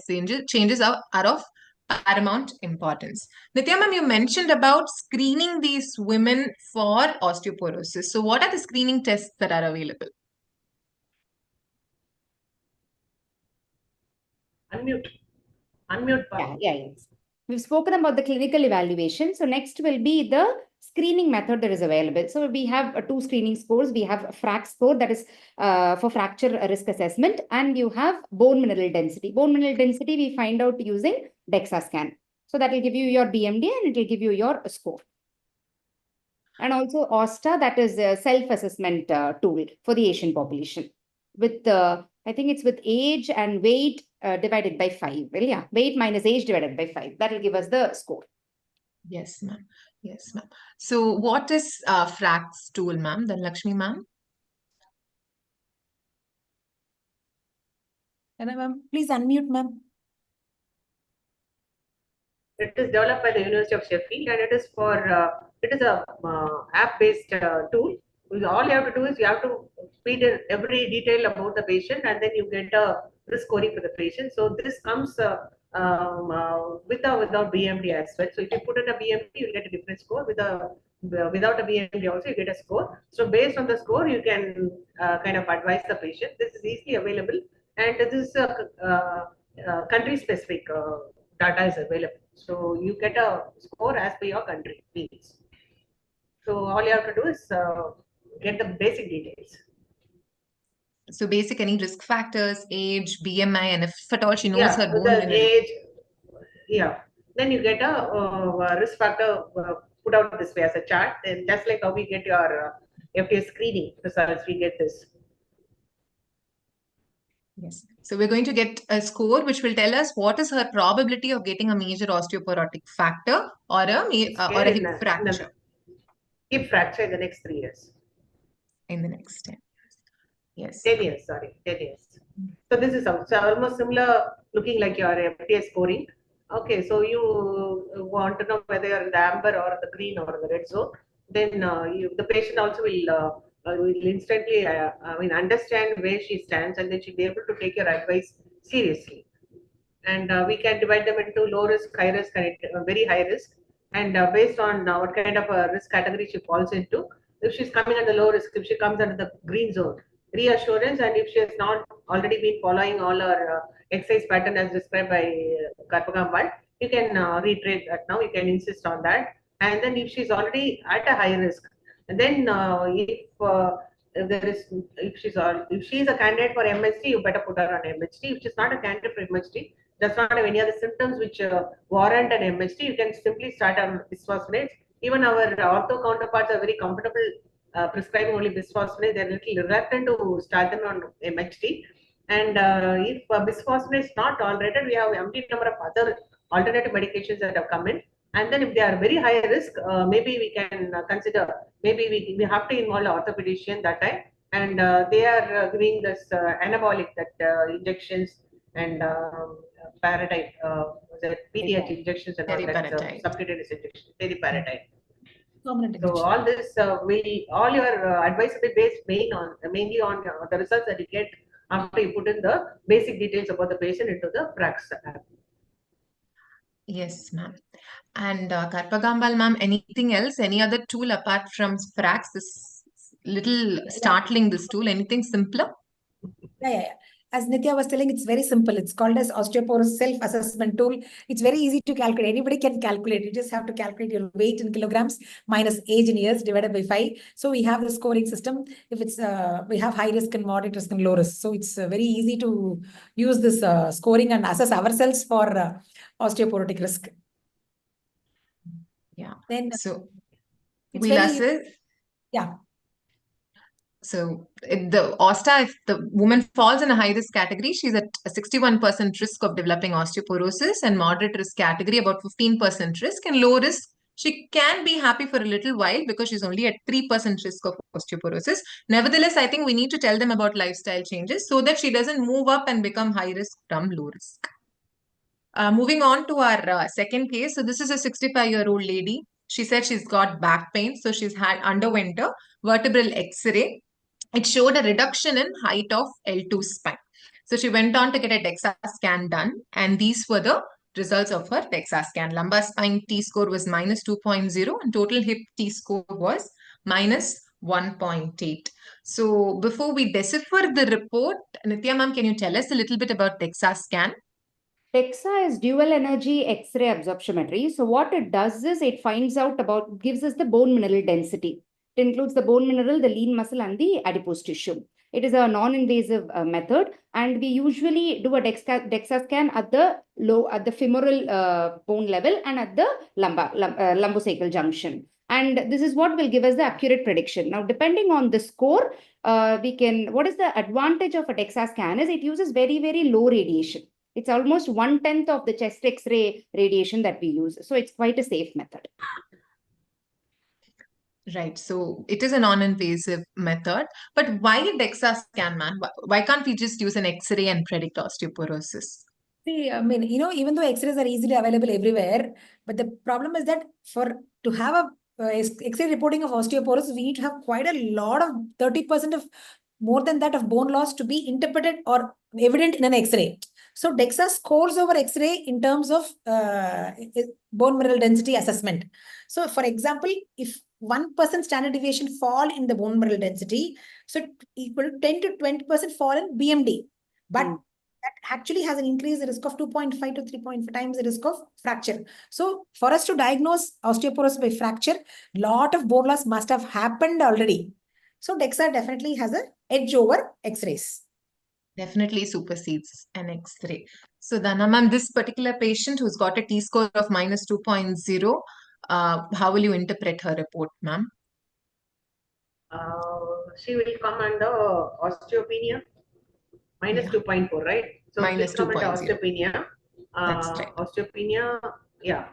changes are of paramount importance. Nitya ma'am, you mentioned about screening these women for osteoporosis. So what are the screening tests that are available? Unmute. Unmute. Yeah. We've spoken about the clinical evaluation. So next will be the screening method that is available. So we have two screening scores. We have a FRAC score, that is for fracture risk assessment, and you have bone mineral density. Bone mineral density we find out using DEXA scan. So that will give you your BMD and it will give you your score. And also OSTA, that is a self-assessment tool for the Asian population. With I think it's with age and weight divided by 5. Well, yeah, weight minus age divided by 5. That will give us the score. Yes, ma'am. Yes, ma'am. So what is FRAC's tool, ma'am? Then Lakshmi, ma'am? Can I, ma'am? Please unmute, ma'am. It is developed by the University of Sheffield, and it is for it is a app-based tool. All you have to do is you have to feed in every detail about the patient, and then you get a risk scoring for the patient. So this comes with or without BMD as well. So if you put in a BMD, you get a different score. Without a BMD also, you get a score. So based on the score, you can kind of advise the patient. This is easily available, and this is country-specific data is available. So you get a score as per your country needs. So all you have to do is get the basic details. So basic, any risk factors, age, BMI, and if at all she knows Yeah, her bone the mineral. age. Yeah, then you get a risk factor put out this way as a chart. Then just like how we get your FDA screening results, we get this. Yes. So we're going to get a score which will tell us what is her probability of getting a major osteoporotic factor or or a hip fracture hip fracture in the next 3 years. in the next 10 years. Yes. 10 years, sorry, 10 years. So this is almost similar looking like your FDA scoring. Okay, so you want to know whether you're in the amber or the green or the red zone. Then the patient also will instantly understand where she stands, and then she'll be able to take your advice seriously. And we can divide them into low risk, high risk, and very high risk. And based on what kind of a risk category she falls into, if she's coming under low risk, if she comes under the green zone, reassurance. And if she has not already been following all her exercise pattern as described by Karpagambal, you can reiterate that now. You can insist on that. And then if she's already at a high risk, and then if there is if she's a candidate for MHD, you better put her on MHD. If she's not a candidate for MHD, does not have any other symptoms which warrant an MHD, you can simply start on bisphosphonates. Even our ortho counterparts are very comfortable prescribing only bisphosphonates. They're a little reluctant to start them on MHD. And if bisphosphonates not tolerated, we have empty number of other alternative medications that have come in. And then if they are very high risk, maybe we can consider, maybe we have to involve an orthopedician that time. And they are giving this anabolic, that injections and paratide, the PTH injections and all that, subcutaneous injection, teriparatide. So all this all your advice will be based mainly on the results that you get after you put in the basic details about the patient into the Prax app. Yes, ma'am. And Karpagambal, ma'am, anything else? Any other tool apart from Frax? This little startling, this tool, anything simpler? Yeah. As Nitya was telling, it's very simple. It's called as osteoporosis self-assessment tool. It's very easy to calculate. Anybody can calculate. You just have to calculate your weight in kilograms minus age in years divided by 5. So we have the scoring system. If it's we have high risk and moderate risk and low risk. So it's very easy to use this scoring and assess ourselves for osteoporotic risk. Yeah. Then so we'll assess. Yeah. So the OSTA, if the woman falls in a high risk category, she's at a 61% risk of developing osteoporosis, and moderate risk category about 15% risk, and low risk, she can be happy for a little while because she's only at 3% risk of osteoporosis. Nevertheless, I think we need to tell them about lifestyle changes so that she doesn't move up and become high risk from low risk. Moving on to our second case. So this is a 65-year-old lady. She said she's got back pain. So she's underwent a vertebral X-ray. It showed a reduction in height of L2 spine. So she went on to get a DEXA scan done. And these were the results of her DEXA scan. Lumbar spine T-score was minus 2.0 and total hip T-score was minus 1.8. So before we decipher the report, Nitya ma'am, can you tell us a little bit about DEXA scan? DEXA is dual energy X-ray absorptiometry. So what it does is it finds out gives us the bone mineral density. It includes the bone mineral, the lean muscle, and the adipose tissue. It is a non-invasive method, and we usually do a DEXA scan at the femoral bone level and at the lumbosacral junction. And this is what will give us the accurate prediction. Now, depending on the score, what is the advantage of a DEXA scan is it uses very, very low radiation. It's almost 1/10 of the chest X-ray radiation that we use. So it's quite a safe method. Right. So it is a non-invasive method. But why DEXA scan, man? Why can't we just use an X-ray and predict osteoporosis? See, I mean, even though X-rays are easily available everywhere, but the problem is that to have a X-ray reporting of osteoporosis, we need to have quite a lot of 30% of more than that of bone loss to be interpreted or evident in an X-ray. So DEXA scores over X-ray in terms of bone mineral density assessment. So for example, if 1% standard deviation fall in the bone mineral density, so equal to 10 to 20% fall in BMD. But that actually has an increased risk of 2.5 to 3.5 times the risk of fracture. So for us to diagnose osteoporosis by fracture, lot of bone loss must have happened already. So DEXA definitely has an edge over X-rays. Definitely supersedes an X-ray. So Dana ma'am, this particular patient who's got a T-score of minus 2.0, how will you interpret her report, ma'am? She will come under osteopenia, minus Yeah. 2.4, right? So Minus she'll come under 2.0. osteopenia. That's right. Osteopenia, yeah.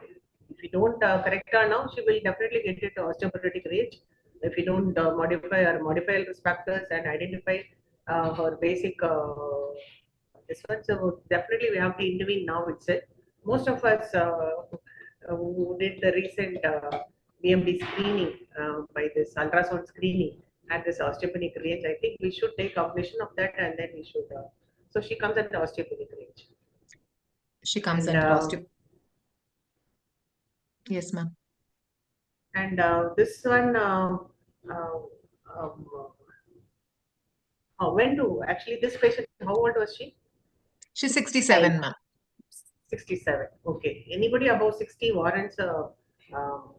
If you don't correct her now, she will definitely get into osteoporotic range. If you don't modify risk factors and identify her basic this one, so definitely we have to intervene now itself. Most of us who did the recent BMD screening by this ultrasound screening and this osteopenic range, I think we should take cognition of that and then we should. So she comes under osteopenic range. She comes And under osteo. Yes, ma'am. and this one, um, when to actually this patient, how old was she? She's 67, ma'am. 67. Okay. Anybody above 60 warrants a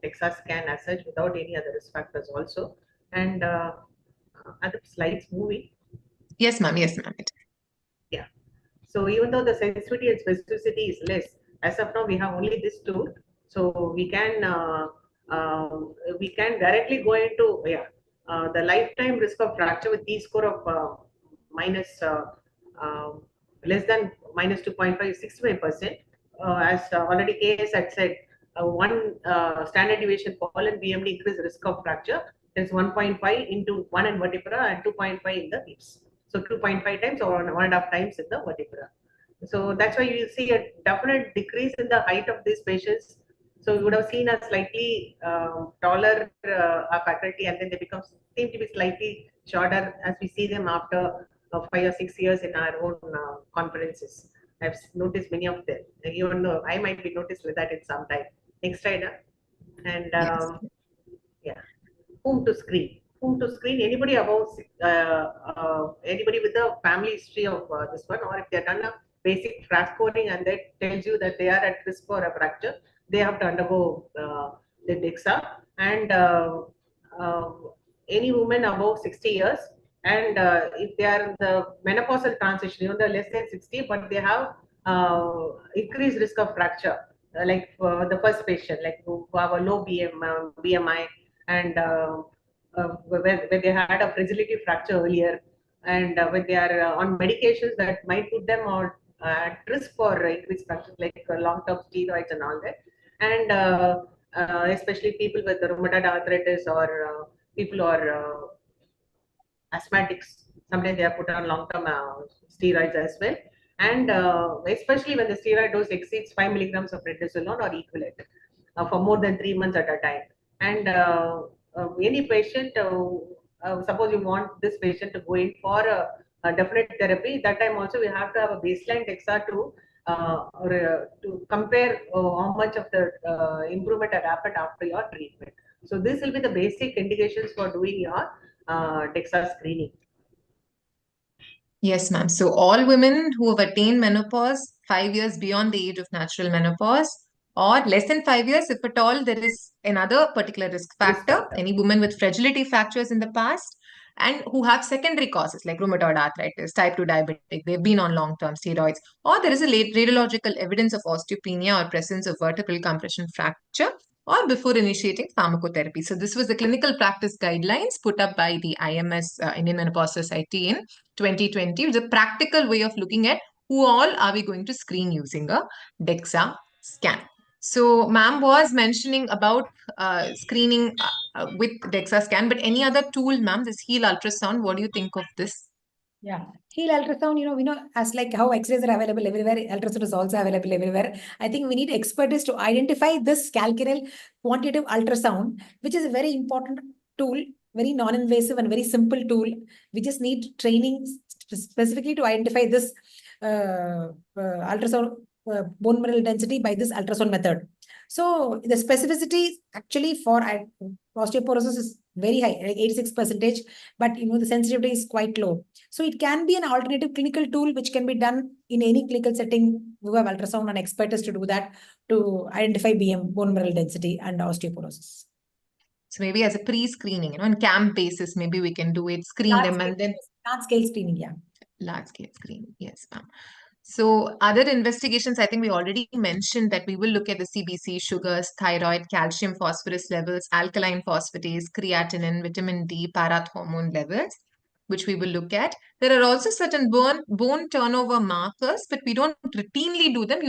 DEXA scan as such without any other risk factors also. And are the slides moving? Yes, ma'am. Yes, ma'am. Yeah. So even though the sensitivity and specificity is less, as of now we have only this tool. So we can directly go into the lifetime risk of fracture with T-score of minus um, less than minus 2.5 is 65%. As already KS had said, one standard deviation fall in BMD increased risk of fracture is 1.5 into 1 in vertebra and 2.5 in the hips. So 2.5 times or 1.5 times in the vertebra. So that's why you see a definite decrease in the height of these patients. So you would have seen a slightly taller faculty, and then they seem to be slightly shorter as we see them after 5 or 6 years in our own conferences. I've noticed many of them. Even though I might be noticed with that in some time. Next slide. And Yes. yeah, whom to screen? Whom to screen? Anybody above anybody with a family history of this one, or if they've done a basic track scoring and that tells you that they are at risk for a fracture, they have to undergo the DEXA. And uh, any woman above 60 years, and if they are in the menopausal transition, even though less than 60, but they have increased risk of fracture, like the first patient, like who have a low BMI, and when they had a fragility fracture earlier, and when they are on medications that might put them on at risk for increased fractures, like long-term steroids and all that, and especially people with rheumatoid arthritis or people who are asthmatics. Sometimes they are put on long-term steroids as well, and especially when the steroid dose exceeds 5 milligrams of prednisolone or equivalent for more than 3 months at a time. And any patient, suppose you want this patient to go in for a definite therapy, that time also we have to have a baseline DEXA to compare how much of the improvement had happened after your treatment. So this will be the basic indications for doing your DEXA screening. Yes, ma'am. So all women who have attained menopause 5 years beyond the age of natural menopause, or less than 5 years, if at all there is another particular risk Risk factor, factor. any women with fragility fractures in the past, and who have secondary causes like rheumatoid arthritis, type 2 diabetic, they've been on long-term steroids, or there is a late radiological evidence of osteopenia or presence of vertebral compression fracture, or before initiating pharmacotherapy. So this was the clinical practice guidelines put up by the IMS, Indian Menopause Society, in 2020. It's a practical way of looking at who all are we going to screen using a DEXA scan. So ma'am was mentioning about screening with DEXA scan, but any other tool, ma'am, this heel ultrasound, what do you think of this? Yeah, heel ultrasound, we know as like how X-rays are available everywhere, ultrasound is also available everywhere. I think we need expertise to identify this calcaneal quantitative ultrasound, which is a very important tool, very non-invasive and very simple tool. We just need training specifically to identify this ultrasound bone mineral density by this ultrasound method. So the specificity actually for osteoporosis is very high, like 86%, but the sensitivity is quite low. So it can be an alternative clinical tool which can be done in any clinical setting who have ultrasound and expertise to do that to identify bone mineral density and osteoporosis. So maybe as a pre-screening, in camp basis, maybe we can do it, screen them, and then large scale screening, yeah. large scale screening. Yes, ma'am. So other investigations, I think we already mentioned that we will look at the CBC, sugars, thyroid, calcium, phosphorus levels, alkaline phosphatase, creatinine, vitamin D, parathormone levels, which we will look at. There are also certain bone turnover markers, but we don't routinely do them.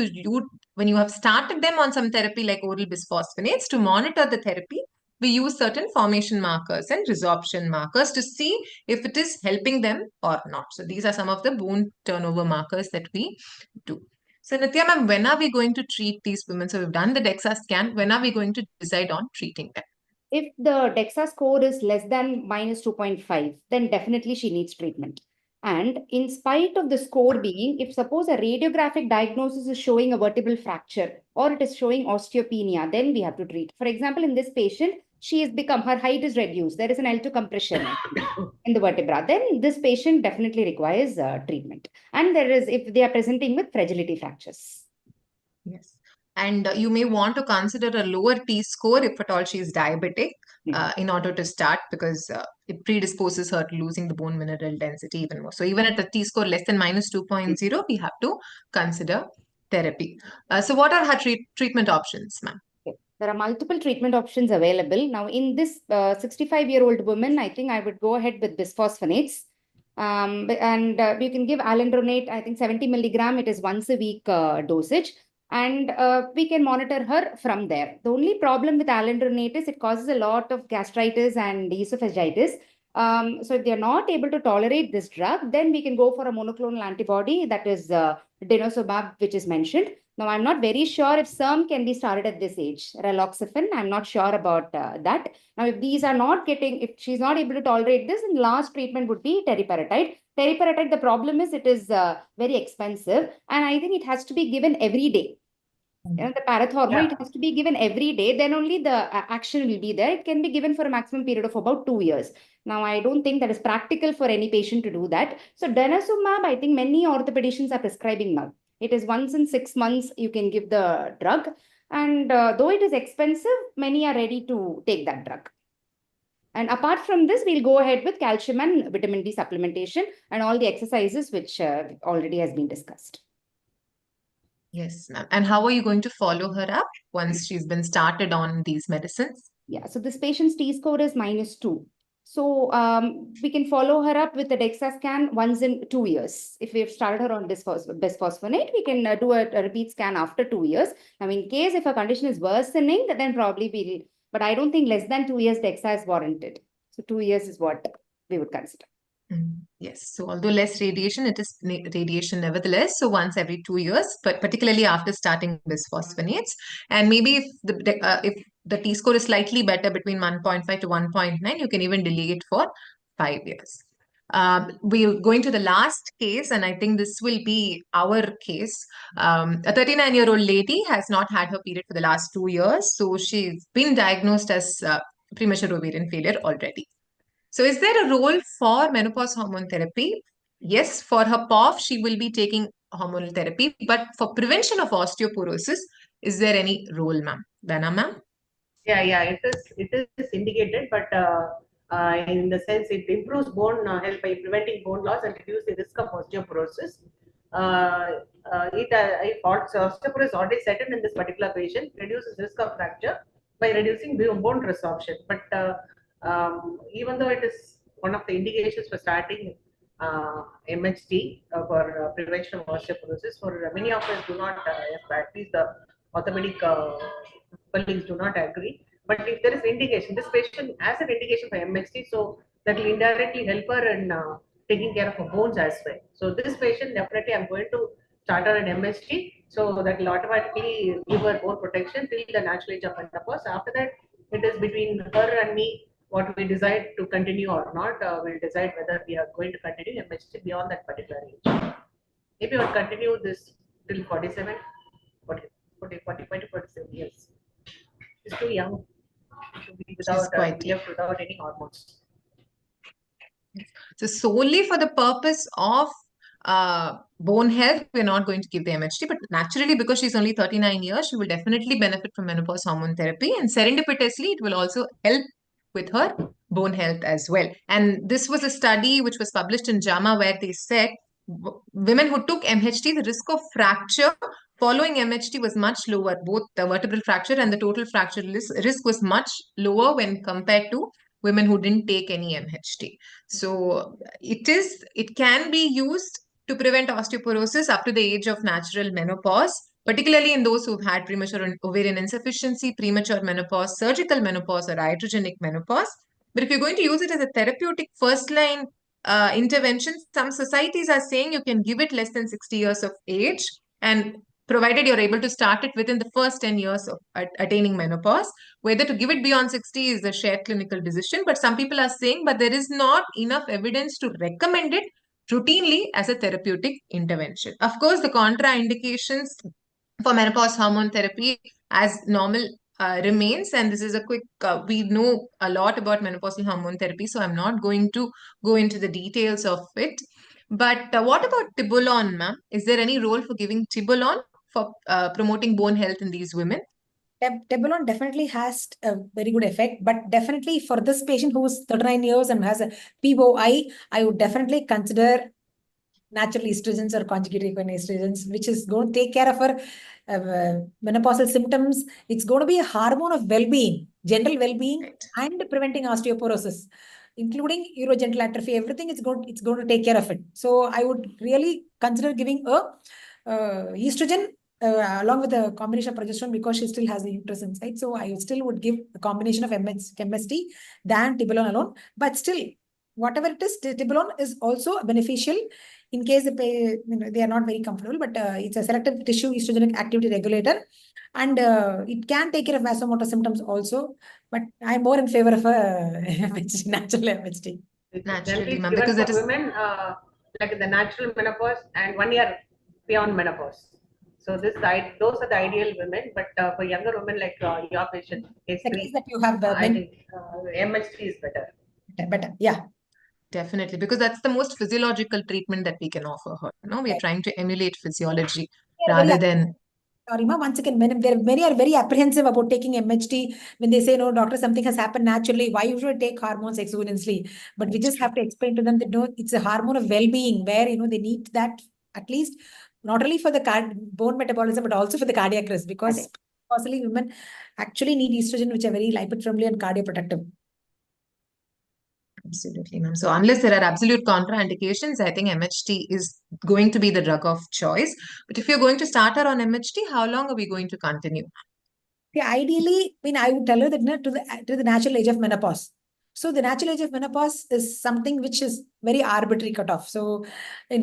When you have started them on some therapy like oral bisphosphonates, to monitor the therapy, we use certain formation markers and resorption markers to see if it is helping them or not. So these are some of the bone turnover markers that we do. So Nitya ma'am, when are we going to treat these women? So we've done the DEXA scan. When are we going to decide on treating them? If the DEXA score is less than minus 2.5, then definitely she needs treatment. And in spite of the score being, if suppose a radiographic diagnosis is showing a vertebral fracture or it is showing osteopenia, then we have to treat. For example, in this patient, her height is reduced. There is an L2 compression in the vertebra. Then this patient definitely requires treatment. And if they are presenting with fragility fractures. Yes. And you may want to consider a lower T score if at all she is diabetic in order to start, because it predisposes her to losing the bone mineral density even more. So even at a T score less than minus 2.0, we have to consider therapy. So what are her treatment options, ma'am? There are multiple treatment options available. Now, in this 65-year-old woman, I think I would go ahead with bisphosphonates. And you can give alendronate, I think 70 milligram. It is once a week dosage. And we can monitor her from there. The only problem with alendronate is it causes a lot of gastritis and esophagitis. So if they are not able to tolerate this drug, then we can go for a monoclonal antibody, that is denosumab, which is mentioned. Now, I'm not very sure if SERM can be started at this age. Raloxifene, I'm not sure about that. Now, if she's not able to tolerate this, then last treatment would be teriparatide. Teriparatide, the problem is it is very expensive, and I think it has to be given every day. The parathormone, it has to be given every day, then only the action will be there. It can be given for a maximum period of about 2 years. Now, I don't think that is practical for any patient to do that. So, denosumab, I think many orthopedicians are prescribing now. It is once in 6 months you can give the drug. And though it is expensive, many are ready to take that drug. And apart from this, we'll go ahead with calcium and vitamin D supplementation and all the exercises which already has been discussed. Yes, ma'am. And how are you going to follow her up once she's been started on these medicines? Yeah, so this patient's T-score is -2. So we can follow her up with the DEXA scan once in 2 years. If we've started her on bisphosphonate, we can do a repeat scan after 2 years. Now, in case if her condition is worsening, then probably we'll, but I don't think less than 2 years DEXA is warranted. So 2 years is what we would consider. Yes. So although less radiation, it is radiation nevertheless. So once every 2 years, but particularly after starting bisphosphonates. And maybe if the T score is slightly better between 1.5 to 1.9, you can even delay it for 5 years. We're going to the last case, and I think this will be our case. A 39-year-old lady has not had her period for the last 2 years. So she's been diagnosed as premature ovarian failure already. So is there a role for menopause hormone therapy? Yes, for her POF, she will be taking hormonal therapy, but for prevention of osteoporosis, is there any role, ma'am? Dana, ma'am? Yeah, it is indicated, but in the sense it improves bone health by preventing bone loss and reduce the risk of osteoporosis. If osteoporosis already set in this particular patient, reduces risk of fracture by reducing bone resorption. But even though it is one of the indications for starting MHT for prevention of osteoporosis, for many of us do not, at least the orthopedic colleagues do not agree. But if there is indication, this patient has an indication for MHT, so that will indirectly help her in taking care of her bones as well. So this patient, definitely I'm going to start her an MHT, so that will automatically give her bone protection till the natural age of menopause. After that, it is between her and me what we decide to continue or not. We'll decide whether we are going to continue MHT beyond that particular age. Maybe we'll continue this till 47, 40, 45 to 47 years. She's too young to be without without any hormones. So solely for the purpose of bone health, we're not going to give the MHT, but naturally because she's only 39 years, she will definitely benefit from menopause hormone therapy, and serendipitously it will also help with her bone health as well. And this was a study which was published in JAMA where they said women who took MHT, the risk of fracture following MHT was much lower. Both the vertebral fracture and the total fracture risk was much lower when compared to women who didn't take any MHT. So it can be used to prevent osteoporosis up to the age of natural menopause, particularly in those who've had premature ovarian insufficiency, premature menopause, surgical menopause, or iatrogenic menopause. But if you're going to use it as a therapeutic first line intervention, some societies are saying you can give it less than 60 years of age, and provided you're able to start it within the first 10 years of attaining menopause. Whether to give it beyond 60 is a shared clinical decision, but some people are saying, but there is not enough evidence to recommend it routinely as a therapeutic intervention. Of course, the contraindications for menopause hormone therapy as normal remains. And this is a quick, we know a lot about menopausal hormone therapy, so I'm not going to go into the details of it. But what about Tibolon, ma'am? Is there any role for giving Tibolon for promoting bone health in these women? Tebolon definitely has a very good effect, but definitely for this patient who is 39 years and has a POI, I would definitely consider natural estrogens or conjugated estrogens, which is going to take care of her menopausal symptoms. It's going to be a hormone of well-being, general well-being, Right. and preventing osteoporosis, including urogenital atrophy. Everything it's going to take care of it. So I would really consider giving a estrogen along with a combination of progesterone, because she still has the uterus inside. So I still would give a combination of MST than Tibolon alone. But still, whatever it is, Tibolon is also beneficial in case they are not very comfortable. But it's a selective tissue estrogenic activity regulator, and it can take care of vasomotor symptoms also. But I'm more in favor of a MHT, natural MHT. Generally, it's ma'am, given because for it is women like the natural menopause and 1 year beyond menopause. So those are the ideal women. But for younger women like your patient, case The case 3, that you have I think MHT is better. better, yeah. definitely, because that's the most physiological treatment that we can offer her. No, we're Right. trying to emulate physiology They are very rather than. Sorry, ma, once again, many are very apprehensive about taking MHT when they say, no, doctor, something has happened naturally. Why you should take hormones exogenously? But we just have to explain to them that no, it's a hormone of well-being where, they need that at least not only for the bone metabolism, but also for the cardiac risk, because possibly women actually need estrogen, which are very lipid-friendly and cardioprotective. Absolutely, ma'am. So unless there are absolute contraindications, I think MHT is going to be the drug of choice. But if you're going to start her on MHT, how long are we going to continue? Yeah, ideally, I would tell her that to the natural age of menopause. So the natural age of menopause is something which is very arbitrary cutoff. So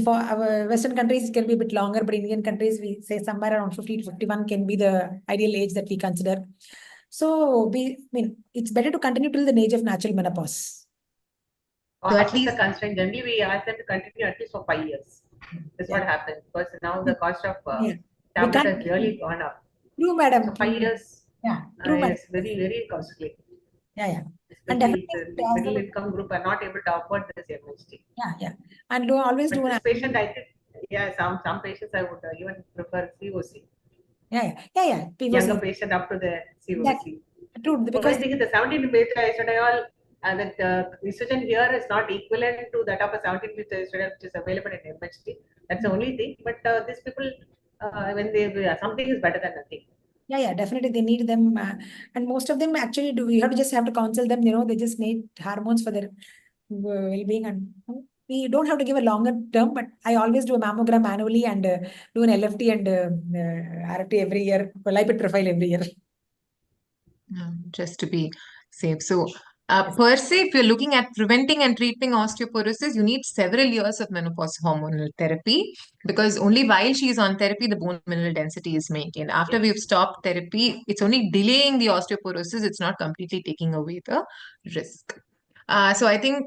for our Western countries, it can be a bit longer, but Indian countries, we say somewhere around 50 to 51 can be the ideal age that we consider. So it's better to continue till the age of natural menopause. So at Cost is a least, constraint. Generally, we ask them to continue at least for 5 years. That's what happens, because now the cost of Yeah. tablet has really gone up. True, madam. So 5 years Yeah, true, madam. is very, very costly. Yeah. And Especially definitely, the middle income group are not able to afford this MHT. yeah. And always But do this an patient, I think, some patients I would even prefer COC. Yeah. Younger patient up to the COC. True, Only because thing is the 17 beta estradiol, that estrogen here is not equivalent to that of a 17 beta estradiol which is available in MHT. That's the only thing. But these people, when something is better than nothing. Yeah, definitely they need them, and most of them actually do. You just have to counsel them. They just need hormones for their well-being, and we don't have to give a longer term. But I always do a mammogram annually and do an LFT and RFT every year, or lipid profile every year. just to be safe. So, Yes. per se, if you're looking at preventing and treating osteoporosis, you need several years of menopause hormonal therapy, because only while she's on therapy, the bone mineral density is maintained. After we've stopped therapy, it's only delaying the osteoporosis, it's not completely taking away the risk. So I think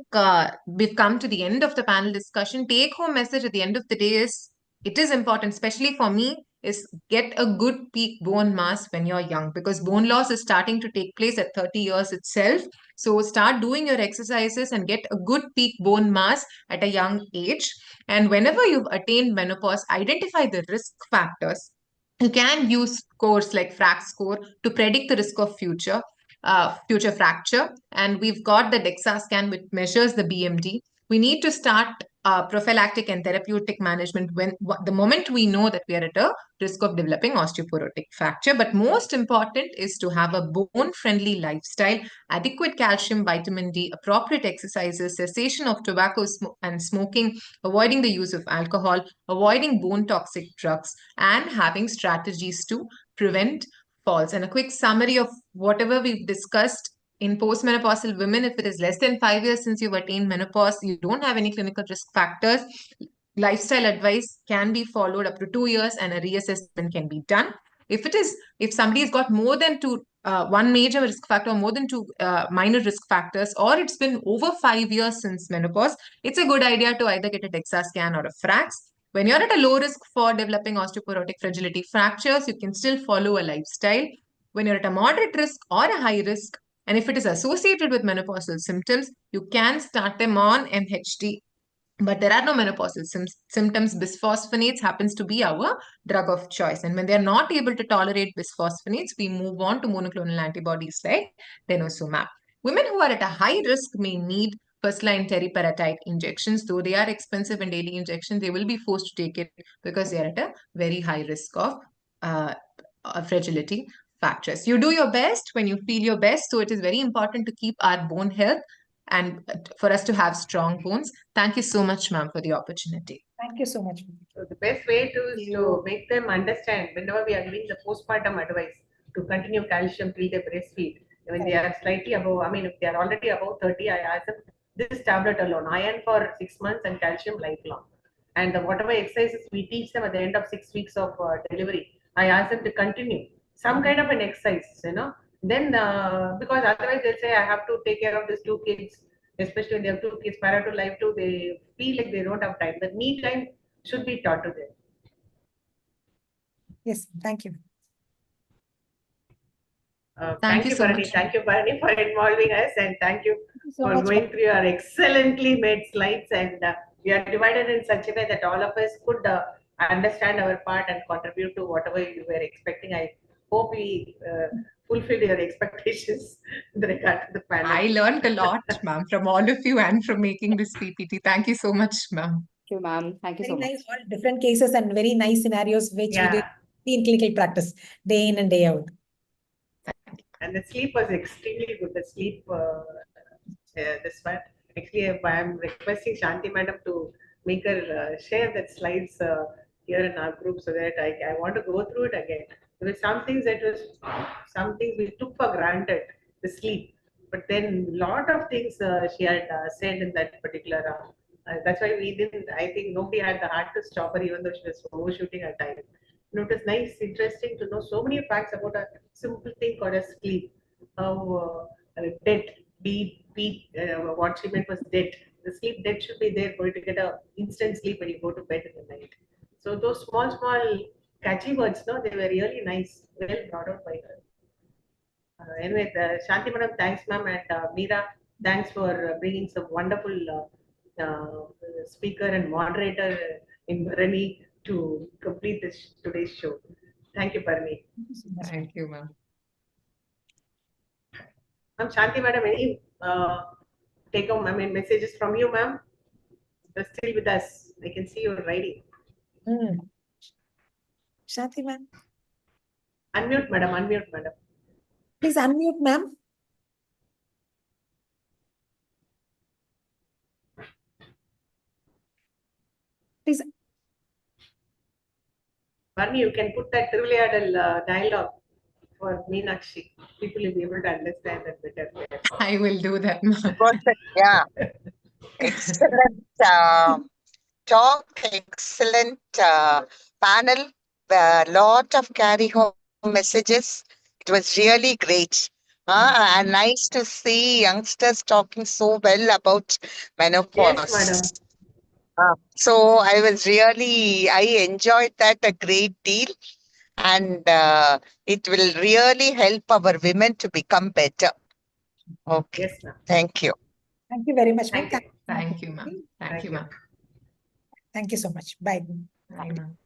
we've come to the end of the panel discussion. Take home message at the end of the day is, it is important, especially for me, is get a good peak bone mass when you're young, because bone loss is starting to take place at 30 years itself. So start doing your exercises and get a good peak bone mass at a young age. And whenever you've attained menopause, identify the risk factors. You can use scores like FRAX score to predict the risk of future. future fracture. And we've got the DEXA scan, which measures the BMD. We need to start prophylactic and therapeutic management the moment we know that we are at a risk of developing osteoporotic fracture. But most important is to have a bone-friendly lifestyle, adequate calcium, vitamin D, appropriate exercises, cessation of tobacco and smoking, avoiding the use of alcohol, avoiding bone toxic drugs, and having strategies to prevent falls. And a quick summary of whatever we've discussed: in postmenopausal women, if it is less than 5 years since you've attained menopause, you don't have any clinical risk factors, lifestyle advice can be followed up to 2 years and a reassessment can be done. If somebody's got more than one major risk factor or more than two minor risk factors, or it's been over 5 years since menopause, it's a good idea to either get a DEXA scan or a FRAX. When you're at a low risk for developing osteoporotic fragility fractures, you can still follow a lifestyle. When you're at a moderate risk or a high risk, and if it is associated with menopausal symptoms, you can start them on MHD. But there are no menopausal symptoms. Bisphosphonates happens to be our drug of choice. And when they're not able to tolerate bisphosphonates, we move on to monoclonal antibodies like denosumab. Women who are at a high risk may need first-line teriparatide injections. Though they are expensive and daily injections, they will be forced to take it because they are at a very high risk of fragility fractures. You do your best when you feel your best. So it is very important to keep our bone health and for us to have strong bones. Thank you so much, ma'am, for the opportunity. Thank you so much. So the best way is to make them understand whenever we are giving the postpartum advice to continue calcium till they breastfeed. When they are slightly above, I mean, if they are already above 30, I ask them this tablet alone, iron for 6 months and calcium lifelong. And whatever exercises we teach them at the end of 6 weeks of delivery, I ask them to continue some kind of an exercise, Then, because otherwise they'll say, I have to take care of these 2 kids, especially when they have 2 kids, parallel to life too, they feel like they don't have time. The me time should be taught to them. Yes, thank you. Thank you, Bharani. Thank you, Bharani, for involving us, and thank you for going through your excellently made slides. And we are divided in such a way that all of us could understand our part and contribute to whatever you were expecting. I hope we fulfill your expectations in regard to the panel. I learned a lot, ma'am, from all of you and from making this PPT. Thank you so much, ma'am. Thank you, ma'am. Thank you so much. Very nice, all different cases and very nice scenarios which we did in clinical practice, day in and day out. And the sleep was extremely good. The sleep, this one. Actually, I'm requesting Shanti Madam to make her share that slides here in our group so that I want to go through it again. There were some things we took for granted, the sleep. But then a lot of things she had said in that particular. That's why we didn't. I think nobody had the heart to stop her, even though she was overshooting her time. It was nice, interesting to know so many facts about a simple thing called a sleep. How debt, what she meant was debt. The sleep debt should be there for you to get a instant sleep when you go to bed in the night. So those small catchy words, no, they were really nice, well brought out by her. Anyway, Shanti Madam, thanks, ma'am, and Meera, thanks for bringing some wonderful speaker and moderator in Bharani to complete today's show. Thank you, Parmi. Thank you, ma'am. Ma'am, Shanti Madam, any take-home, messages from you, ma'am? You're still with us. I can see you writing. Shanti, ma'am. Unmute, madam. Please unmute, ma'am. Please. Barney, you can put that trivial dialogue for Meenakshi. People will be able to understand that better. I will do that, ma'am. Yeah. Excellent talk, excellent panel, a lot of carry home messages. It was really great. And nice to see youngsters talking so well about menopause. Yes, madam. So I enjoyed that a great deal. And it will really help our women to become better. Okay. Yes, ma'am. Thank you. Thank you very much, ma'am. Thank you, ma'am. Thank you, ma'am. Thank you so much. Bye. Bye, ma'am.